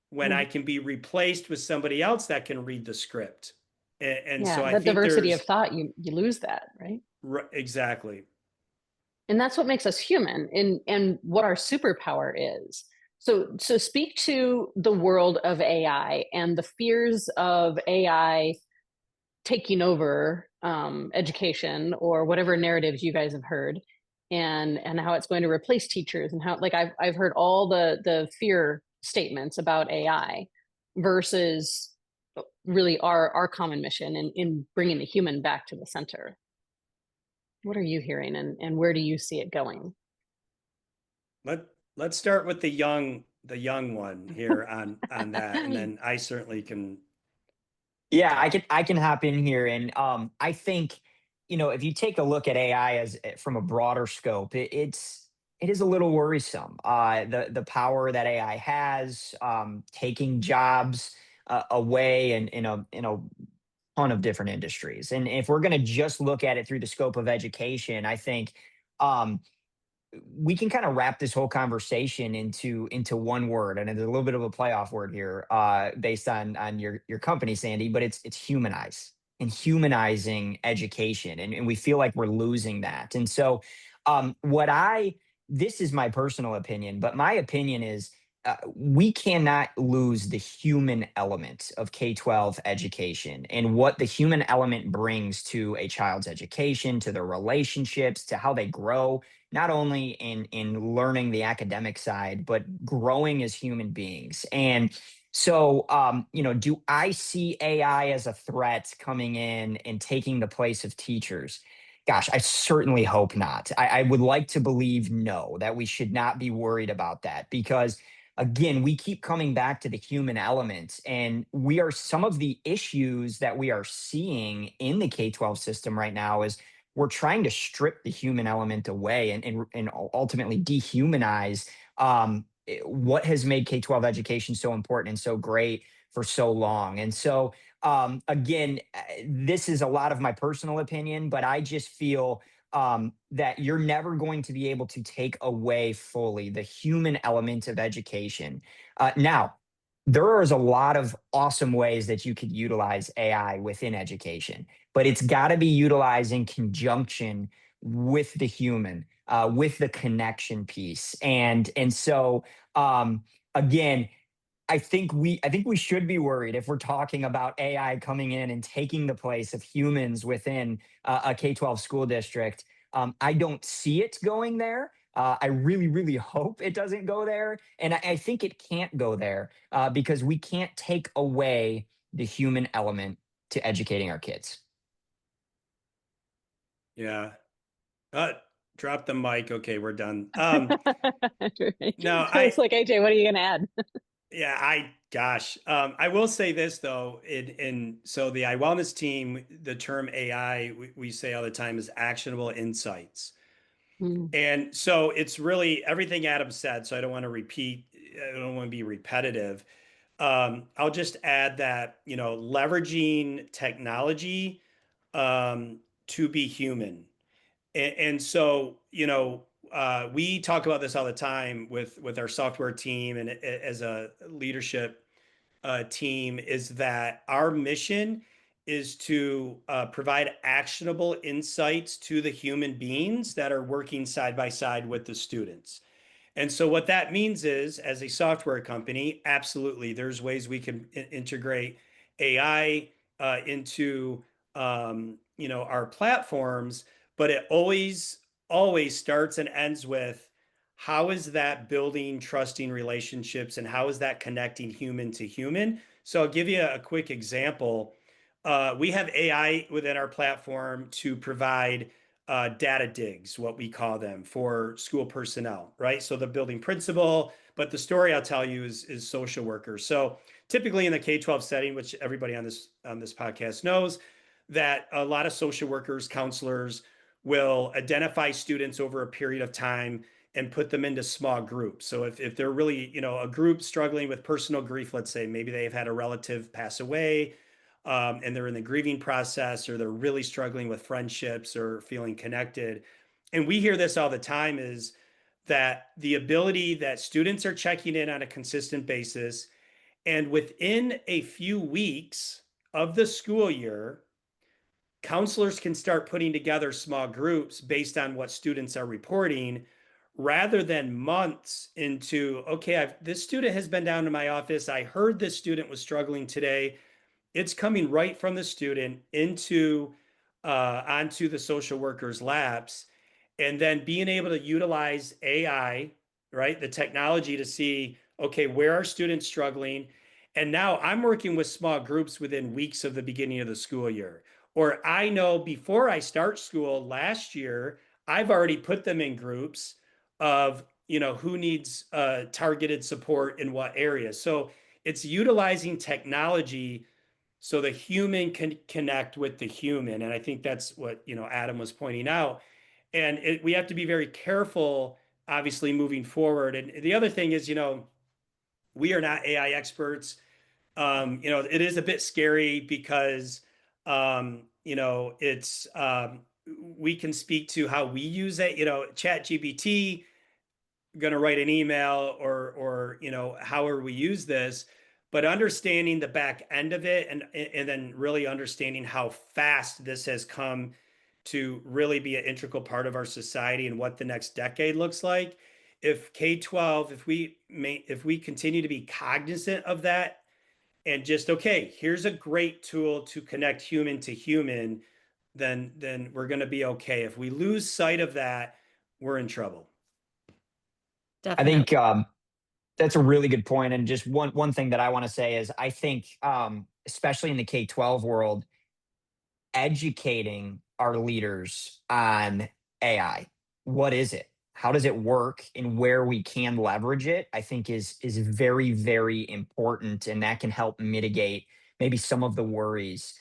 Speaker 4: when I
Speaker 1: Mm.
Speaker 4: can be replaced with somebody else that can read the script? And so
Speaker 1: Yeah,
Speaker 4: I
Speaker 1: the
Speaker 4: think
Speaker 1: diversity of
Speaker 4: there's,
Speaker 1: thought, you lose that, right?
Speaker 4: exactly.
Speaker 1: And that's what makes us human and what our superpower is. So speak to the world of AI and the fears of AI taking over education, or whatever narratives you guys have heard, and how it's going to replace teachers, and how, like, I've heard all the fear statements about AI versus really our common mission in bringing the human back to the center. What are you hearing, and where do you see it going?
Speaker 4: Let let's start with the young one here on that, and then I certainly can.
Speaker 5: Yeah, I can hop in here, and I think, if you take a look at AI as from a broader scope, it is a little worrisome. The power that AI has, taking jobs away, and in a ton of different industries. And if we're going to just look at it through the scope of education, I think um, we can kind of wrap this whole conversation into one word, and it's a little bit of a playoff word here, based on your company, Sandy, but it's humanize, and humanizing education, and we feel like we're losing that. And so, what I this is my personal opinion, but my opinion is, we cannot lose the human element of K-12 education and what the human element brings to a child's education, to their relationships, to how they grow, not only in learning the academic side, but growing as human beings. And so, do I see AI as a threat coming in and taking the place of teachers? Gosh, I certainly hope not. I would like to believe no, that we should not be worried about that, because again, we keep coming back to the human element, and we are some of the issues that we are seeing in the K-12 system right now is we're trying to strip the human element away, and ultimately dehumanize what has made K-12 education so important and so great for so long. And so, again, this is a lot of my personal opinion, but I just feel that you're never going to be able to take away fully the human element of education. Now, there is a lot of awesome ways that you could utilize AI within education, but it's got to be utilized in conjunction with the human, with the connection piece. And so, um, again, I think we should be worried if we're talking about AI coming in and taking the place of humans within a K-12 school district. I don't see it going there. I really, really hope it doesn't go there, and I think it can't go there, because we can't take away the human element to educating our kids.
Speaker 4: Yeah. Uh, Drop the mic. Okay, we're done.
Speaker 1: Right.
Speaker 4: No,
Speaker 1: I was like, AJ, what are you going to add?
Speaker 4: yeah, gosh, I will say this though, so the iWellness team, the term AI, we say all the time, is actionable insights.
Speaker 1: Mm.
Speaker 4: And so it's really everything Adam said. So I don't want to repeat, I don't want to be repetitive. I'll just add that, leveraging technology, to be human. And so, we talk about this all the time with our software team and as a leadership team, is that our mission is to provide actionable insights to the human beings that are working side by side with the students. And so what that means is, as a software company, absolutely, there's ways we can integrate AI into our platforms, but it always starts and ends with how is that building trusting relationships and how is that connecting human to human? So I'll give you a quick example. We have AI within our platform to provide data digs, what we call them, for school personnel, right? So the building principal, but the story I'll tell you is social workers. So typically in the K-12 setting, which everybody on this podcast knows, that a lot of social workers, counselors will identify students over a period of time and put them into small groups. So if they're really, a group struggling with personal grief, let's say maybe they've had a relative pass away, and they're in the grieving process, or they're really struggling with friendships or feeling connected. And we hear this all the time, is that the ability that students are checking in on a consistent basis, and within a few weeks of the school year, counselors can start putting together small groups based on what students are reporting, rather than months into, okay, this student has been down to my office. I heard this student was struggling today. It's coming right from the student into onto the social worker's laps, and then being able to utilize AI, right, the technology to see, okay, where are students struggling? And now I'm working with small groups within weeks of the beginning of the school year. Or I know before I start school last year, I've already put them in groups of, who needs targeted support in what area. So it's utilizing technology so the human can connect with the human. And I think that's what, Adam was pointing out. And we have to be very careful, obviously, moving forward. And the other thing is, we are not AI experts. It is a bit scary because, it's, we can speak to how we use it, chat GPT, going to write an email, or however we use this, but understanding the back end of it, and then really understanding how fast this has come to really be an integral part of our society and what the next decade looks like. If K-12, if we continue to be cognizant of that, and just, okay, here's a great tool to connect human to human, then we're going to be okay. If we lose sight of that, we're in trouble.
Speaker 5: I think
Speaker 3: Definitely.
Speaker 5: that's a really good point. And just one thing that I want to say is I think, especially in the K-12 world, educating our leaders on AI. What is it? How does it work? And where we can leverage it, I think is very, very important, and that can help mitigate maybe some of the worries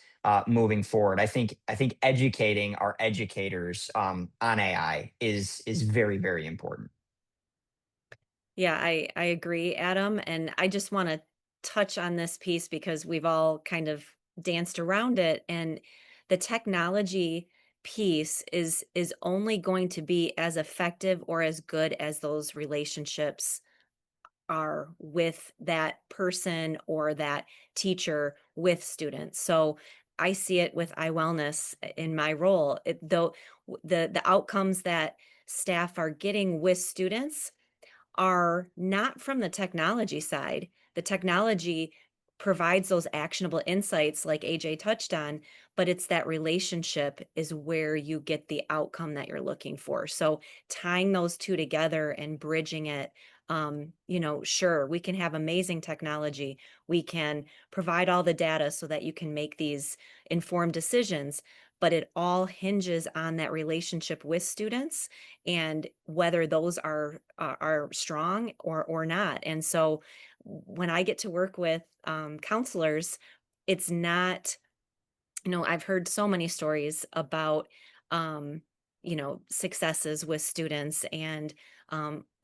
Speaker 5: moving forward. I think educating our educators on AI is very, very important.
Speaker 3: Yeah, I agree, Adam. And I just want to touch on this piece because we've all kind of danced around it. And the technology piece is only going to be as effective or as good as those relationships are with that person or that teacher with students. So I see it with iWellness in my role. Though the outcomes that staff are getting with students are not from the technology side. The technology provides those actionable insights like AJ touched on, but it's that relationship is where you get the outcome that you're looking for. So tying those two together and bridging it, sure, we can have amazing technology. We can provide all the data so that you can make these informed decisions, but it all hinges on that relationship with students and whether those are strong or not. And so when I get to work with counselors, it's not, I've heard so many stories about successes with students and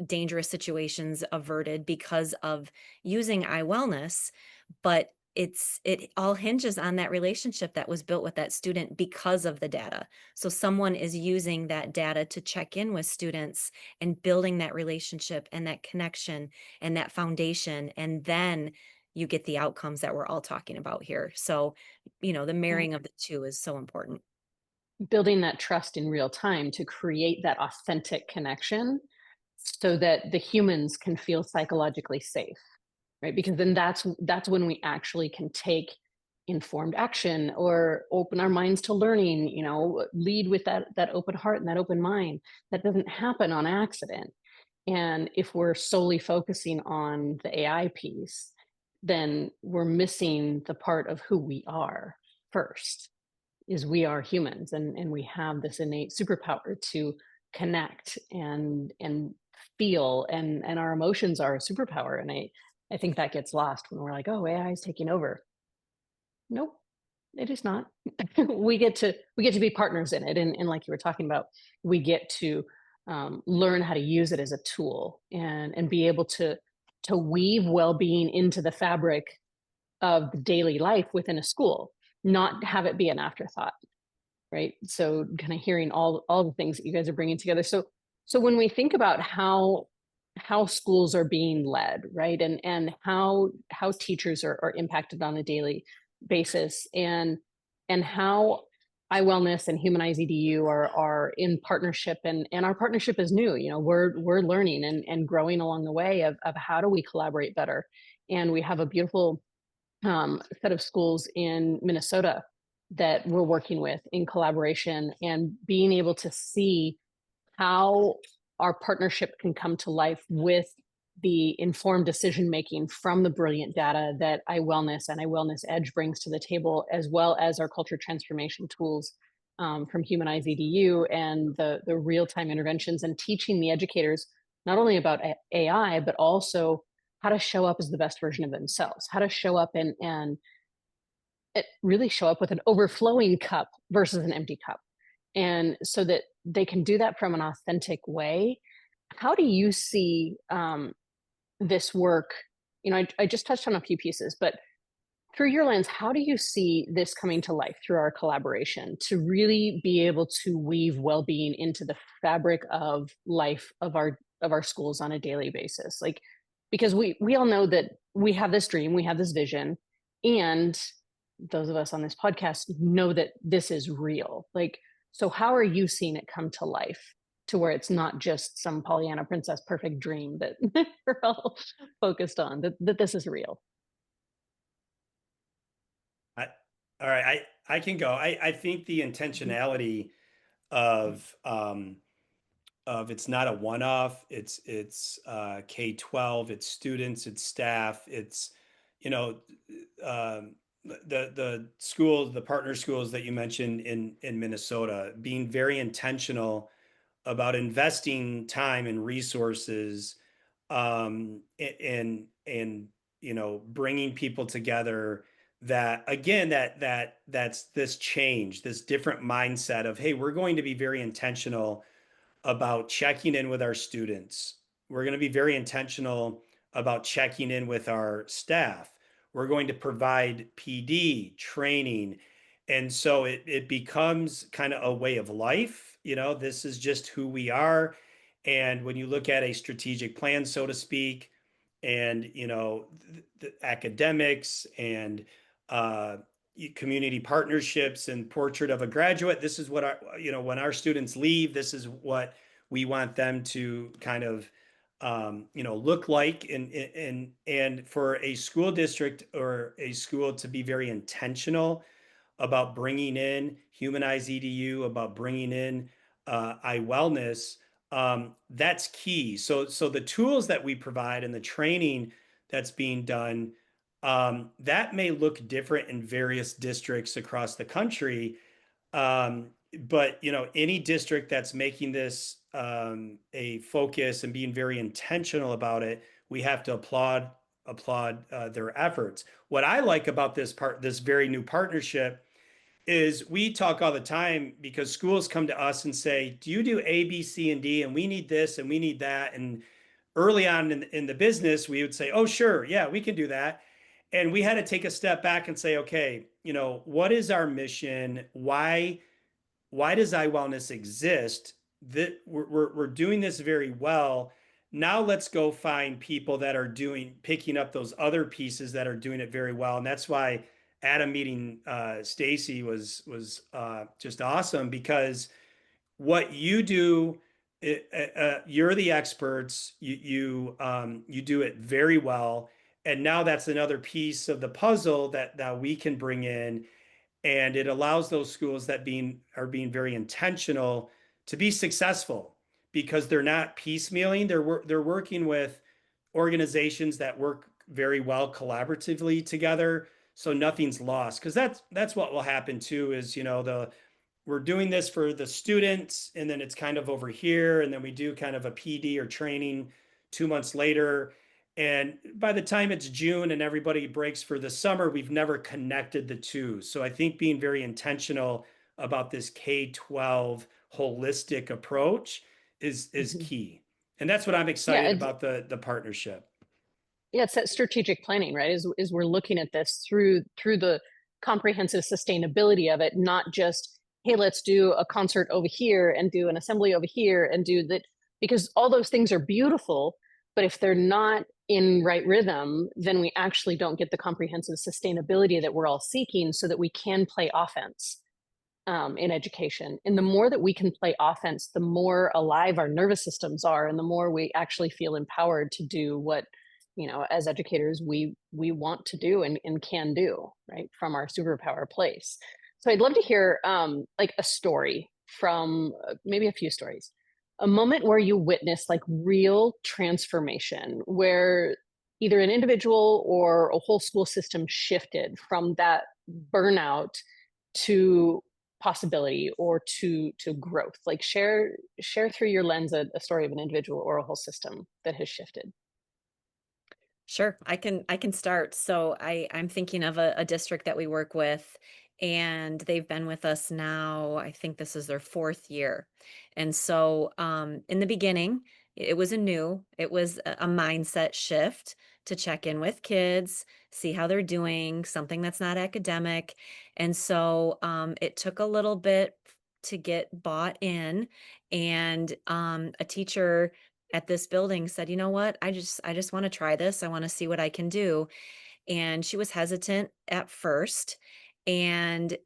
Speaker 3: dangerous situations averted because of using iWellness, but it all hinges on that relationship that was built with that student because of the data. So someone is using that data to check in with students and building that relationship and that connection and that foundation, and then you get the outcomes that we're all talking about here. So, the
Speaker 1: Right.
Speaker 3: marrying of the two is so important.
Speaker 1: Building that trust in real time to create that authentic connection so that the humans can feel psychologically safe, right? Because then that's when we actually can take informed action or open our minds to learning, lead with that open heart and that open mind. That doesn't happen on accident. And if we're solely focusing on the AI piece, then we're missing the part of who we are first, is we are humans, and we have this innate superpower to connect and feel, and our emotions are a superpower. And I think that gets lost when we're like, oh, AI is taking over. Nope, it is not. We get to be partners in it, and like you were talking about, we get to learn how to use it as a tool, and be able to weave well-being into the fabric of the daily life within a school, not have it be an afterthought, right? So kind of hearing all the things that you guys are bringing together. So when we think about how schools are being led, right, and how teachers are impacted on a daily basis, and how iWellness and HumanizeEDU are in partnership, and our partnership is new. We're learning and growing along the way of how do we collaborate better. And we have a beautiful set of schools in Minnesota that we're working with in collaboration, and being able to see how our partnership can come to life with the informed decision making from the brilliant data that iWellness and iWellness Edge brings to the table, as well as our culture transformation tools from HumanizeEDU, and the real time interventions, and teaching the educators not only about AI, but also how to show up as the best version of themselves, how to show up and really show up with an overflowing cup versus an empty cup. And so that they can do that from an authentic way. How do you see this work? I just touched on a few pieces, but through your lens, how do you see this coming to life through our collaboration to really be able to weave well-being into the fabric of life of our schools on a daily basis? Like, because we all know that we have this dream, we have this vision, and those of us on this podcast know that this is real. Like, so how are you seeing it come to life to where it's not just some Pollyanna princess perfect dream that we're all focused on, that this is real?
Speaker 4: I, all right, I can go. I think the intentionality of it's not a one-off. It's K-12, it's students, it's staff, it's you know the schools, the partner schools that you mentioned in Minnesota, being very intentional about investing time and resources, and bringing people together, that again, that's this change, this different mindset of, hey, we're going to be very intentional about checking in with our students. We're going to be very intentional about checking in with our staff. We're going to provide PD training. And so it becomes kind of a way of life. This is just who we are. And when you look at a strategic plan, so to speak, and the academics and uh, community partnerships and portrait of a graduate, this is what when our students leave, this is what we want them to kind of look like. And for a school district or a school to be very intentional about bringing in HumanizeEDU, about bringing in iWellness, that's key. So the tools that we provide and the training that's being done, that may look different in various districts across the country. But any district that's making this a focus and being very intentional about it, we have to applaud their efforts. What I like about this very new partnership, is we talk all the time, because schools come to us and say, do you do A, B, C, and D? And we need this and we need that. And early on in the business, we would say, oh, sure, yeah, we can do that. And we had to take a step back and say, okay, what is our mission? Why does iWellness exist? That we're doing this very well. Now let's go find people that are picking up those other pieces that are doing it very well. And that's why Adam meeting Stacy was just awesome, because what you do, you're the experts. You do it very well, and now that's another piece of the puzzle that we can bring in, and it allows those schools that are being very intentional to be successful, because they're not piecemealing. They're working with organizations that work very well collaboratively together, so nothing's lost. Because that's what will happen too, is we're doing this for the students, and then it's kind of over here, and then we do kind of a PD or training 2 months later, and by the time it's June and everybody breaks for the summer, we've never connected the two. So I think being very intentional about this K-12 holistic approach is
Speaker 1: Mhm.
Speaker 4: key. And that's what I'm
Speaker 1: Yeah,
Speaker 4: excited about the partnership.
Speaker 1: yeah, it's that strategic planning, right? Is we're looking at this through the comprehensive sustainability of it, not just, hey, let's do a concert over here and do an assembly over here and do that, because all those things are beautiful, but if they're not in right rhythm, then we actually don't get the comprehensive sustainability that we're all seeking, so that we can play offense. in education. And the more that we can play offense, the more alive our nervous systems are, and the more we actually feel empowered to do what, as educators, we want to do and can do, right, from our superpower place. So I'd love to hear like a story from maybe a few stories, a moment where you witnessed like real transformation, where either an individual or a whole school system shifted from that burnout to possibility or to growth. Like share through your lens a story of an individual or a whole system that has shifted.
Speaker 3: Sure, I can start. So I'm thinking of a district that we work with, and they've been with us now. I think this is their fourth year, and so in the beginning, it was a mindset shift to check in with kids, see how they're doing, something that's not academic, and so it took a little bit to get bought in, and a teacher at this building said, "You know what? I just want to try this. I want to see what I can do." And she was hesitant at first, and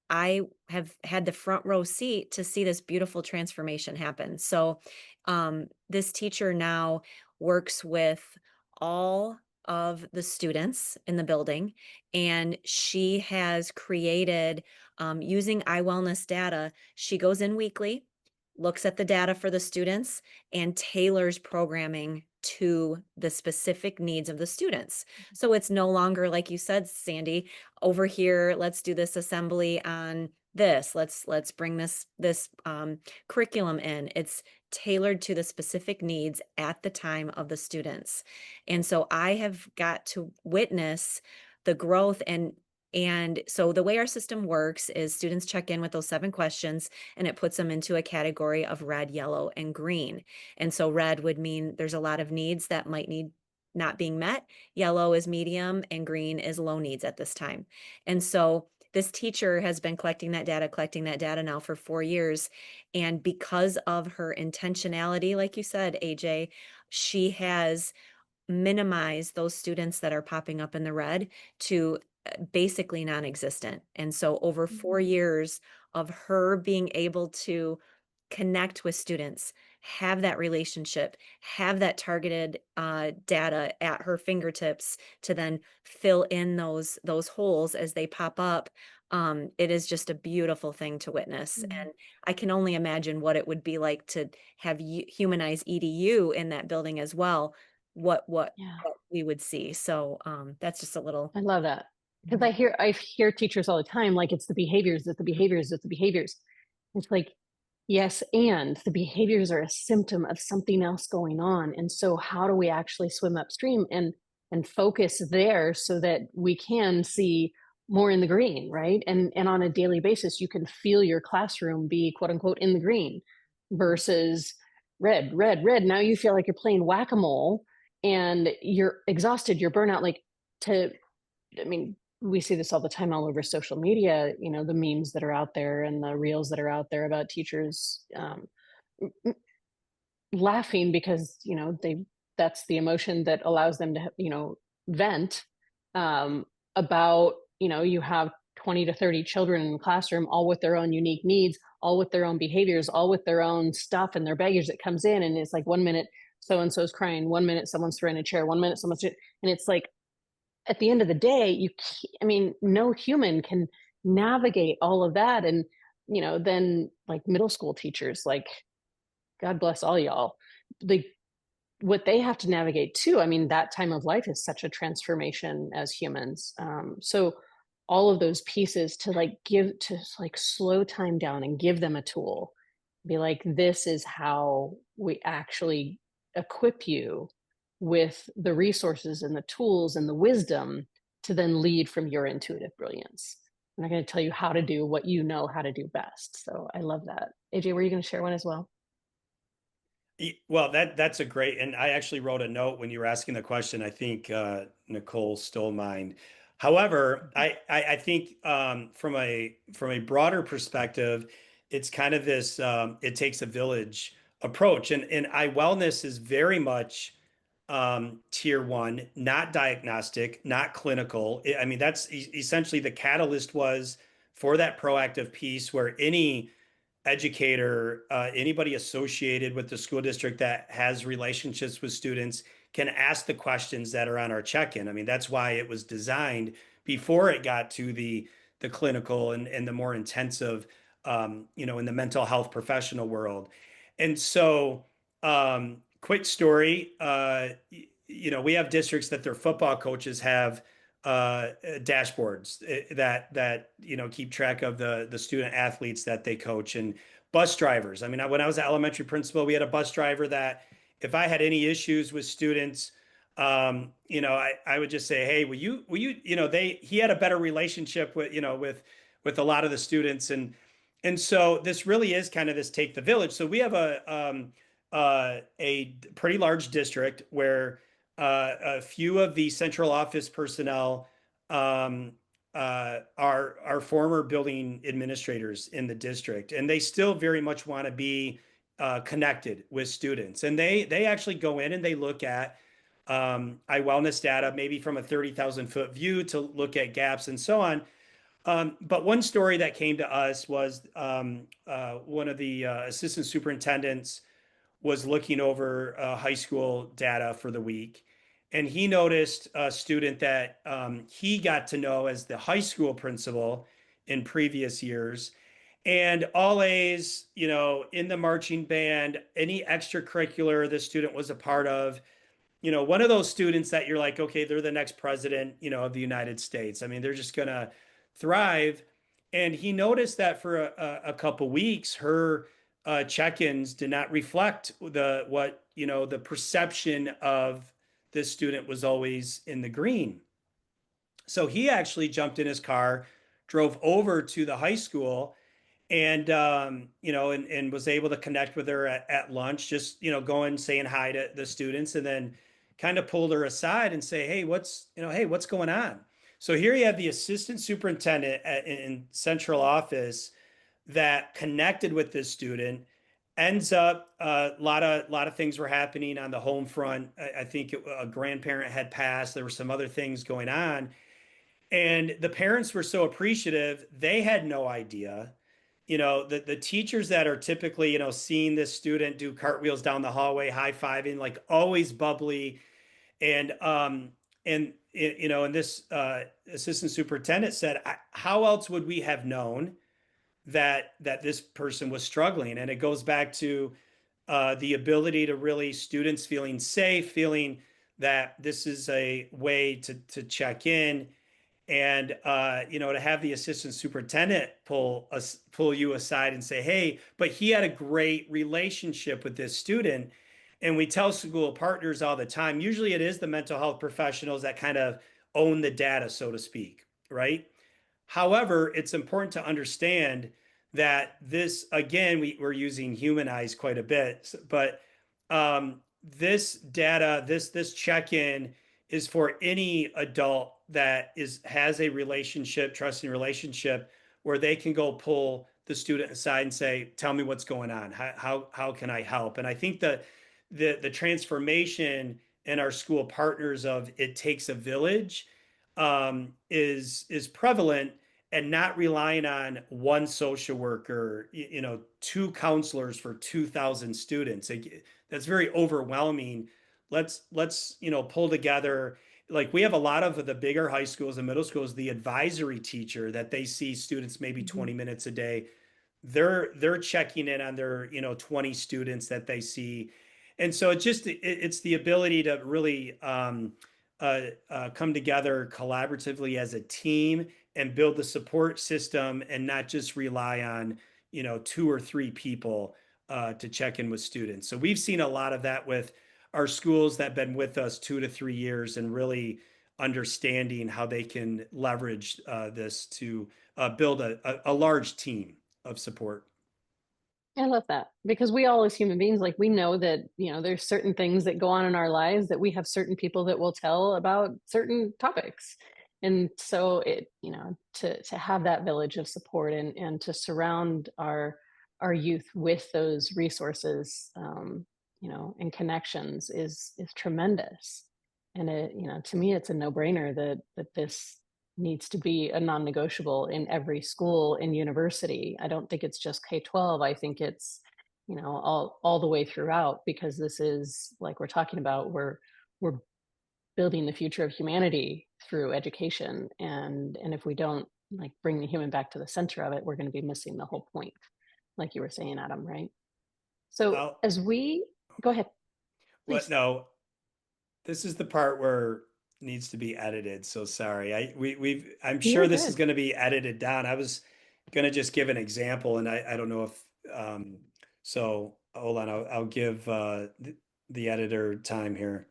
Speaker 3: I have had the front row seat to see this beautiful transformation happen. So, this teacher now works with all of the students in the building, and she has created, using iWellness data, she goes in weekly, looks at the data for the students, and tailors programming to the specific needs of the students. So it's no longer, like you said, Sandy, over here, let's do this assembly on this. Let's bring this curriculum in. It's tailored to the specific needs at the time of the students. And so I have got to witness the growth, and so the way our system works is students check in with those 7 questions, and it puts them into a category of red, yellow, and green. And so red would mean there's a lot of needs that might need not being met. Yellow is medium, and green is low needs at this time. And so this teacher has been collecting that data now for 4 years. And because of her intentionality, like you said, AJ, she has minimize those students that are popping up in the red to basically non-existent. And so over 4 years of her being able to connect with students, have that relationship, have that targeted data at her fingertips to then fill in those holes as they pop up. It is just a beautiful thing to witness,
Speaker 1: Mhm.
Speaker 3: and I can only imagine what it would be like to have Humanize EDU in that building as well. What
Speaker 1: Yeah.
Speaker 3: what we would see. So that's just a little.
Speaker 1: I love that because I hear teachers all the time like it's the behaviors, it's the behaviors, it's the behaviors. It's like yes, and the behaviors are a symptom of something else going on. And so how do we actually swim upstream and focus there so that we can see more in the green, right? And on a daily basis you can feel your classroom be quote unquote in the green versus red, red, red. Now you feel like you're playing whack-a-mole and you're exhausted, you're burnout. Like to I mean, we see this all the time all over social media, the memes that are out there and the reels that are out there about teachers laughing because, that's the emotion that allows them to, vent um, about, you have 20 to 30 children in the classroom, all with their own unique needs, all with their own behaviors, all with their own stuff and their baggage that comes in. And it's like 1 minute so and so's crying, 1 minute someone's throwing a chair, 1 minute and it's like, at the end of the day, no human can navigate all of that. And, then like middle school teachers, like, God bless all y'all. Like what they have to navigate too. I mean, that time of life is such a transformation as humans. So all of those pieces to like slow time down and give them a tool, be like, this is how we actually equip you with the resources and the tools and the wisdom to then lead from your intuitive brilliance. I'm not going to tell you how to do what you know how to do best. So I love that. AJ, were you going to share one as well?
Speaker 4: Well, that's a great, and I actually wrote a note when you were asking the question. I think Nicole stole mine. However, I think from a broader perspective, it's kind of this it takes a village approach, and I wellness is very much tier one, not diagnostic, not clinical. I mean, that's essentially the catalyst was for that proactive piece where any educator, anybody associated with the school district that has relationships with students can ask the questions that are on our check-in. I mean, that's why it was designed before it got to the clinical and the more intensive, in the mental health professional world. And so, quick story, we have districts that their football coaches have dashboards that keep track of the student athletes that they coach, and bus drivers. I mean, when I was an elementary principal, we had a bus driver that if I had any issues with students, I would just say, hey, he had a better relationship with a lot of the students, and so this really is kind of this take the village. So we have a pretty large district where a few of the central office personnel are former building administrators in the district, and they still very much want to be connected with students. And they actually go in and they look at iWellness data, maybe from a 30,000-foot view to look at gaps and so on. But one story that came to us was one of the assistant superintendents was looking over high school data for the week. And he noticed a student that he got to know as the high school principal in previous years. And all A's, in the marching band, any extracurricular the student was a part of, one of those students that you're like, okay, they're the next president, of the United States. I mean, they're just going to thrive. And he noticed that for a couple weeks, her check-ins did not reflect the perception of this student was always in the green. So he actually jumped in his car, drove over to the high school, and and was able to connect with her at lunch, just going saying hi to the students, and then kind of pulled her aside and say, hey, what's going on? So here you have the assistant superintendent in central office that connected with this student. Ends up a lot of things were happening on the home front. I think a grandparent had passed. There were some other things going on, and the parents were so appreciative. They had no idea. The teachers that are typically seeing this student do cartwheels down the hallway, high fiving, like always bubbly, and this assistant superintendent said, how else would we have known that this person was struggling? And it goes back to the ability to really students feeling safe, feeling that this is a way to check in, and to have the assistant superintendent pull you aside and say, hey, but he had a great relationship with this student. And we tell school partners all the time, usually it is the mental health professionals that kind of own the data, so to speak, right? However, it's important to understand that this, again, we're using humanize quite a bit, but this data, this check-in is for any adult that has a relationship, trusting relationship, where they can go pull the student aside and say, tell me what's going on. How can I help? And I think the transformation in our school partners of it takes a village is prevalent, and not relying on one social worker, two counselors for 2,000 students. That's very overwhelming. Let's pull together. Like, we have a lot of the bigger high schools and middle schools, the advisory teacher that they see students maybe 20 minutes a day. They're checking in on their 20 students that they see. And so it's the ability to really come together collaboratively as a team and build the support system, and not just rely on two or three people to check in with students. So we've seen a lot of that with our schools that have been with us 2 to 3 years, and really understanding how they can leverage this to build a large team of support.
Speaker 1: I love that, because we all as human beings, like, we know that, there's certain things that go on in our lives that we have certain people that will tell about certain topics. And so to have that village of support, and to surround our youth with those resources, and connections is tremendous. And to me, it's a no-brainer that this needs to be a non-negotiable in every school and university. I don't think it's just K-12. I think it's, all the way throughout, because this is, like we're talking about, we're building the future of humanity through education. And if we don't like bring the human back to the center of it, we're going to be missing the whole point, like you were saying, Adam, right? So
Speaker 4: I'll,
Speaker 1: as we go ahead,
Speaker 4: what?
Speaker 1: please.
Speaker 4: No, this is the part where needs to be edited. So sorry. I'm sure
Speaker 1: You're
Speaker 4: this is
Speaker 1: good.
Speaker 4: going to be edited down. I was going to just give an example, and I don't know if so hold on. I'll give the editor time here.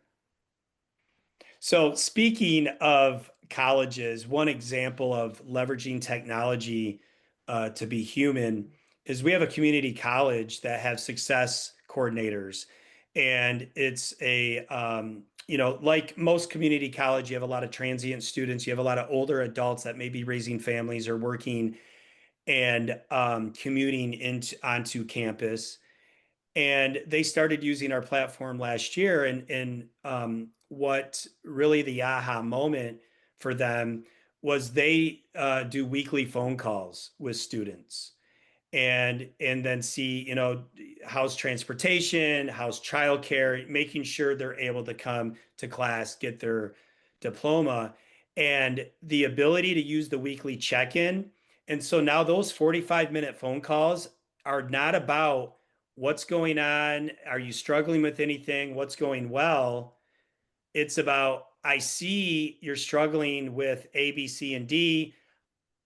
Speaker 4: So speaking of colleges, one example of leveraging technology to be human is we have a community college that have success coordinators. And it's like most community college, you have a lot of transient students, you have a lot of older adults that may be raising families or working and commuting onto campus. And they started using our platform last year. And what really the aha moment for them was they do weekly phone calls with students and then see, how's transportation, how's childcare, making sure they're able to come to class, get their diploma, and the ability to use the weekly check-in. And so now those 45-minute phone calls are not about what's going on, are you struggling with anything, what's going well. It's about, I see you're struggling with A, B, C, and D.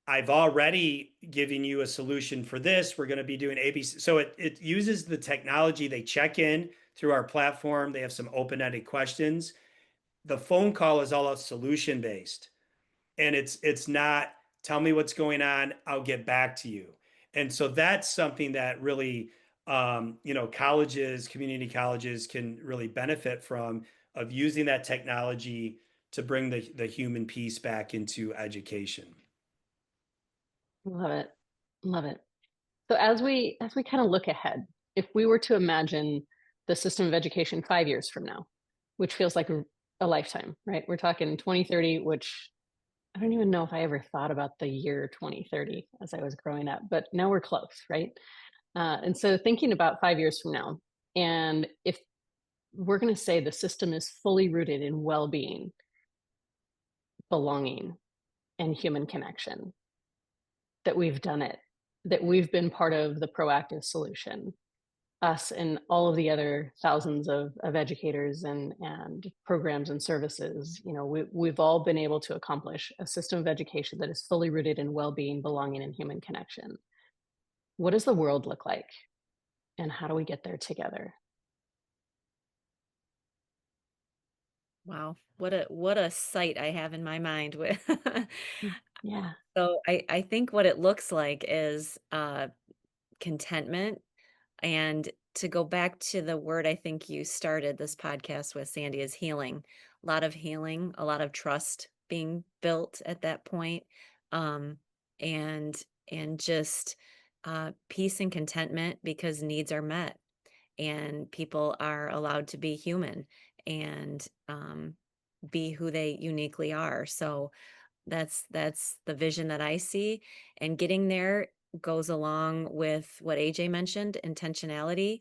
Speaker 4: I've already given you a solution for this. We're going to be doing ABC. So it uses the technology. They check in through our platform. They have some open-ended questions. The phone call is all solution based. And it's not tell me what's going on, I'll get back to you. And so that's something that really colleges, community colleges can really benefit from, of using that technology to bring the human piece back into education.
Speaker 1: Love it. Love it. So as we kind of look ahead, if we were to imagine the system of education 5 years from now, which feels like a lifetime, right? We're talking 2030, which I don't even know if I ever thought about the year 2030 as I was growing up, but now we're close, right? And so thinking about 5 years from now, and if we're going to say the system is fully rooted in well-being, belonging, and human connection, that we've done it, that we've been part of the proactive solution, us and all of the other thousands of educators and programs and services, we've all been able to accomplish a system of education that is fully rooted in well-being, belonging, and human connection. What does the world look like? And how do we get there together?
Speaker 3: Wow, what a sight I have in my mind with
Speaker 1: Yeah.
Speaker 3: so I think what it looks like is contentment. And to go back to the word I think you started this podcast with, Sandy, is healing. A lot of healing, a lot of trust being built at that point. Um, and and just peace and contentment because needs are met and people are allowed to be human and be who they uniquely are. So that's the vision that I see, and getting there goes along with what AJ mentioned, intentionality,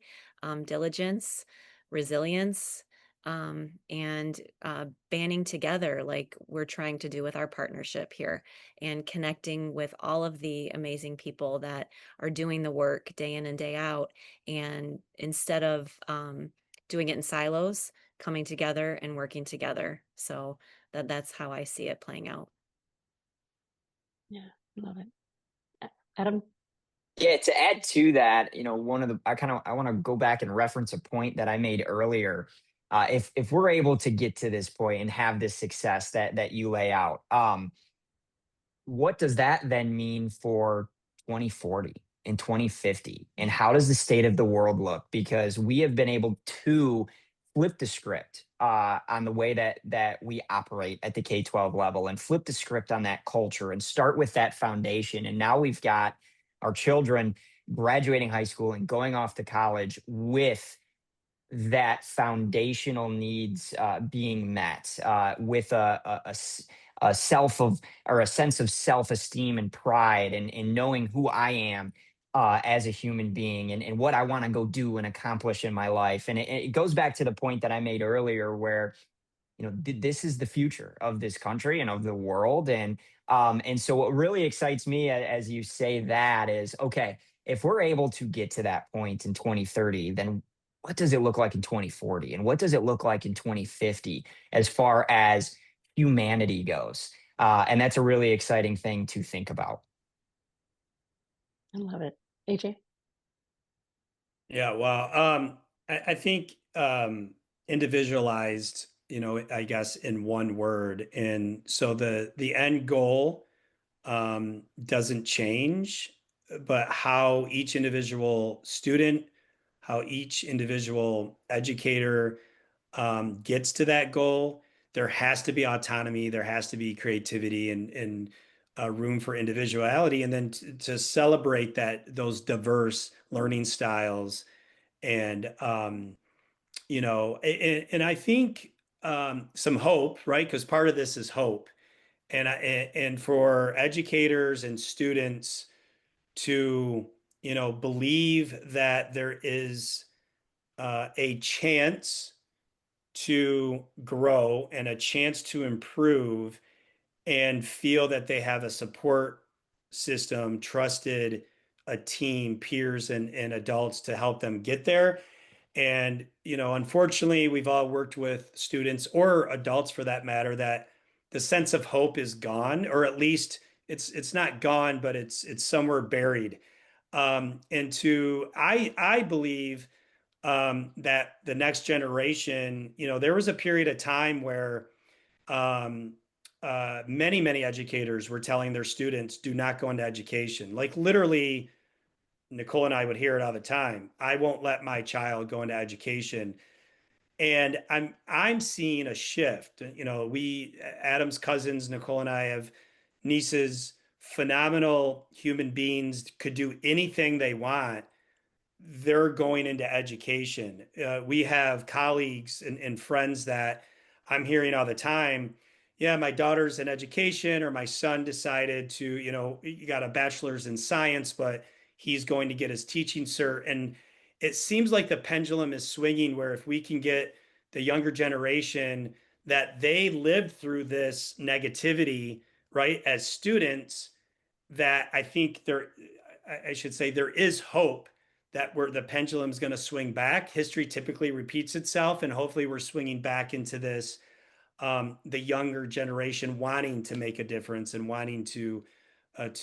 Speaker 3: diligence, resilience, and banding together like we're trying to do with our partnership here, and connecting with all of the amazing people that are doing the work day in and day out. And instead of doing it in silos, coming together and working together. So that's how I see it playing out.
Speaker 1: Yeah. Love it. Adam?
Speaker 5: Yeah, to add to that, one of the I want to go back and reference a point that I made earlier. If we're able to get to this point and have this success that you lay out, what does that then mean for 2040 and 2050? And how does the state of the world look? Because we have been able to flip the script on the way that we operate at the K-12 level, and flip the script on that culture and start with that foundation. And now we've got our children graduating high school and going off to college with that foundational needs being met with a self of or a sense of self-esteem and pride and knowing who I am as a human being and what I want to go do and accomplish in my life. And it goes back to the point that I made earlier where this is the future of this country and of the world. And so what really excites me as you say that is, okay, if we're able to get to that point in 2030, then what does it look like in 2040 and what does it look like in 2050 as far as humanity goes? And that's a really exciting thing to think about.
Speaker 1: I love it. AJ?
Speaker 4: Yeah, well, I think individualized, I guess in one word. And so the end goal doesn't change, but how each individual student, how each individual educator gets to that goal, there has to be autonomy, there has to be creativity and room for individuality, and then to celebrate those diverse learning styles and and I think some hope, right? Because part of this is hope, and for educators and students to believe that there is a chance to grow and a chance to improve and feel that they have a support system, trusted a team, peers, and adults to help them get there. And, unfortunately, we've all worked with students or adults for that matter that the sense of hope is gone, or at least it's not gone, but it's somewhere buried. I believe that the next generation, there was a period of time where um, many educators were telling their students, do not go into education. Like literally, Nicole and I would hear it all the time. I won't let my child go into education. And I'm seeing a shift. Adam's cousins, Nicole and I have nieces, phenomenal human beings, could do anything they want. They're going into education. We have colleagues and friends that I'm hearing all the time. Yeah, my daughter's in education, or my son decided to, he got a bachelor's in science, but he's going to get his teaching cert. And it seems like the pendulum is swinging where if we can get the younger generation that they lived through this negativity, right, as students, that I think I should say there is hope that where the pendulum is going to swing back. History typically repeats itself, and hopefully we're swinging back into this the younger generation wanting to make a difference and wanting to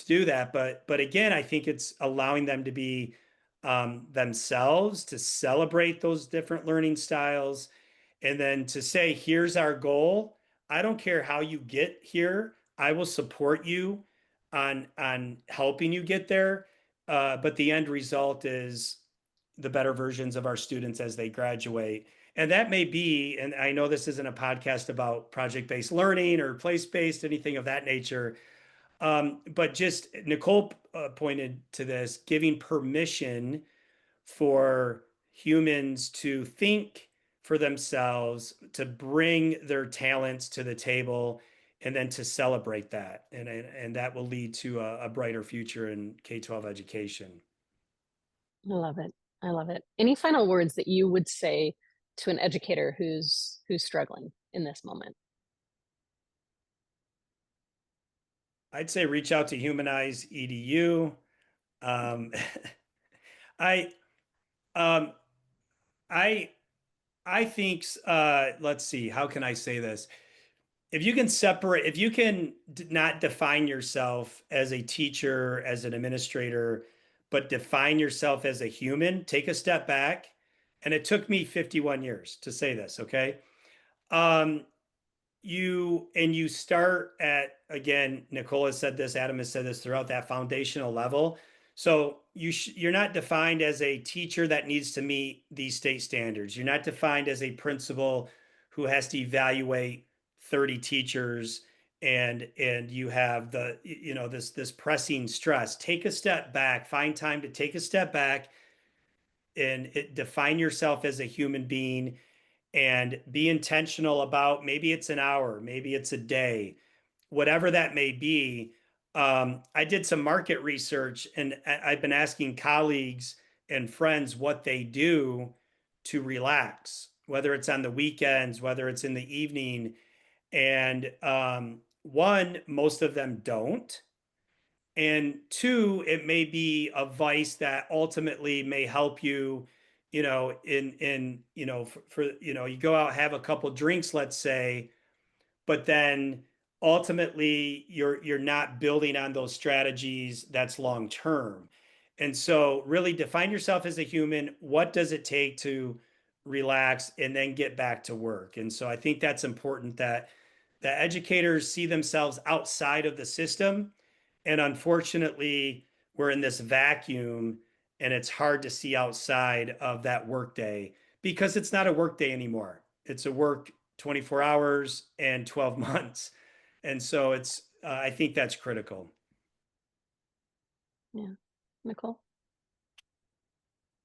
Speaker 4: do that. But again, I think it's allowing them to be themselves, to celebrate those different learning styles, and then to say, here's our goal. I don't care how you get here. I will support you on helping you get there. But the end result is the better versions of our students as they graduate. And that may be, and I know this isn't a podcast about project-based learning or place-based, anything of that nature, but just Nicole pointed to this, giving permission for humans to think for themselves, to bring their talents to the table, and then to celebrate that. And that will lead to a brighter future in K-12 education.
Speaker 1: I love it. I love it. Any final words that you would say to an educator who's struggling in this moment?
Speaker 4: I'd say reach out to Humanize EDU. Um, I, um, I, I think, let's see, how can I say this? If you can not define yourself as a teacher, as an administrator, but define yourself as a human, take a step back. And it took me 51 years to say this, okay? Um, you start at, again, Nicole has said this, Adam has said this, throughout that foundational level. So you're not defined as a teacher that needs to meet these state standards. You're not defined as a principal who has to evaluate 30 teachers, and you have this pressing stress. Take a step back, find time to take a step back and define yourself as a human being, and be intentional about, maybe it's an hour, maybe it's a day, whatever that may be. I did some market research, and I've been asking colleagues and friends what they do to relax, whether it's on the weekends, whether it's in the evening. And one, most of them don't. And two, it may be a vice that ultimately may help you, you go out, have a couple drinks, let's say, but then ultimately you're not building on those strategies that's long term. And so really define yourself as a human. What does it take to relax and then get back to work? And so I think that's important, that educators see themselves outside of the system. And unfortunately, we're in this vacuum, and it's hard to see outside of that workday because it's not a workday anymore. It's a work 24 hours and 12 months. And so I think that's critical.
Speaker 1: Yeah. Nicole?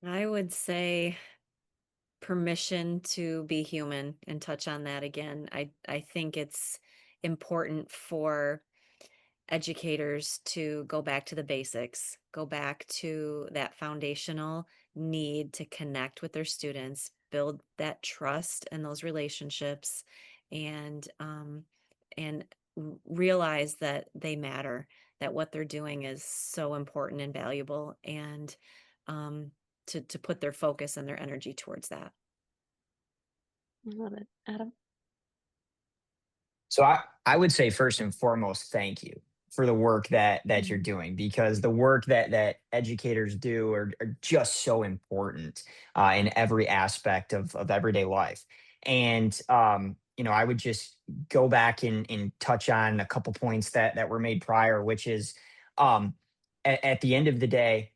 Speaker 3: I would say permission to be human and touch on that again. I think it's important for educators to go back to the basics, go back to that foundational need to connect with their students, build that trust and those relationships, and realize that they matter, that what they're doing is so important and valuable, and to put their focus and their energy towards that.
Speaker 1: I love it. Adam?
Speaker 5: So I would say first and foremost, thank you for the work that you're doing, because the work that educators do are just so important in every aspect of everyday life. And I would just go back and touch on a couple points that were made prior, which is um, at the end of the day,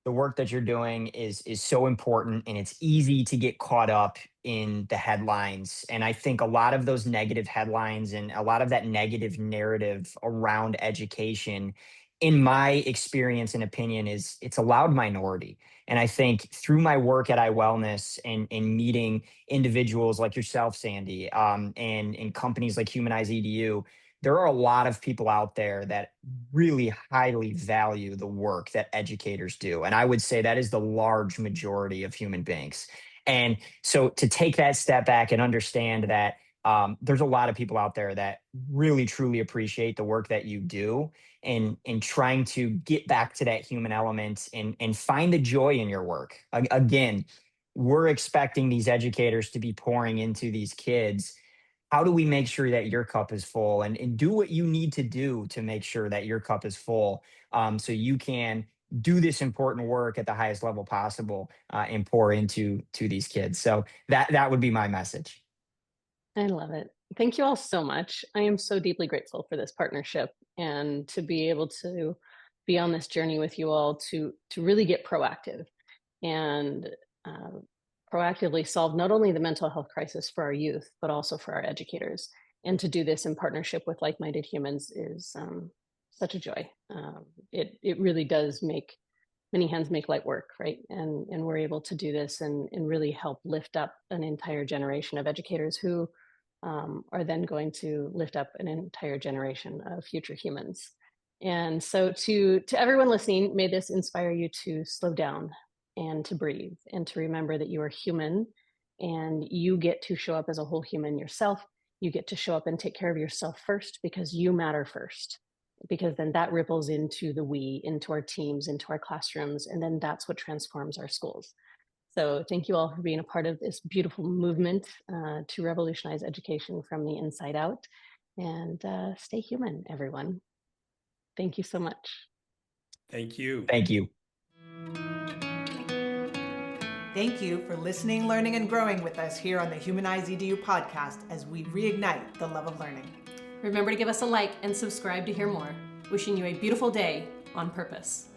Speaker 5: the work that you're doing is so important, and it's easy to get caught up in the headlines. And I think a lot of those negative headlines and a lot of that negative narrative around education, in my experience and opinion, it's a loud minority. And I think through my work at iWellness and meeting individuals like yourself, Sandi, and companies like HumanizeEDU, there are a lot of people out there that really highly value the work that educators do. And I would say that is the large majority of human beings. And so to take that step back and understand that there's a lot of people out there that really truly appreciate the work that you do, and trying to get back to that human element and find the joy in your work. Again, we're expecting these educators to be pouring into these kids. How do we make sure that your cup is full, and do what you need to do to make sure that your cup is full, so you can do this important work at the highest level possible, and pour into these kids. So that would be my message.
Speaker 1: I love it. Thank you all so much. I am so deeply grateful for this partnership and to be able to be on this journey with you all to really get proactive and proactively solve not only the mental health crisis for our youth, but also for our educators. And to do this in partnership with like-minded humans is such a joy. It really does make many hands make light work, right? And we're able to do this and really help lift up an entire generation of educators who are then going to lift up an entire generation of future humans. And so to everyone listening, may this inspire you to slow down and to breathe and to remember that you are human and you get to show up as a whole human yourself. You get to show up and take care of yourself first because you matter first, because then that ripples into the we, into our teams, into our classrooms, and then that's what transforms our schools. So thank you all for being a part of this beautiful movement to revolutionize education from the inside out. And stay human, everyone. Thank you so much.
Speaker 4: Thank you.
Speaker 5: Thank you.
Speaker 2: Thank you for listening, learning, and growing with us here on the HumanizeEDU podcast as we reignite the love of learning.
Speaker 6: Remember to give us a like and subscribe to hear more. Wishing you a beautiful day on purpose.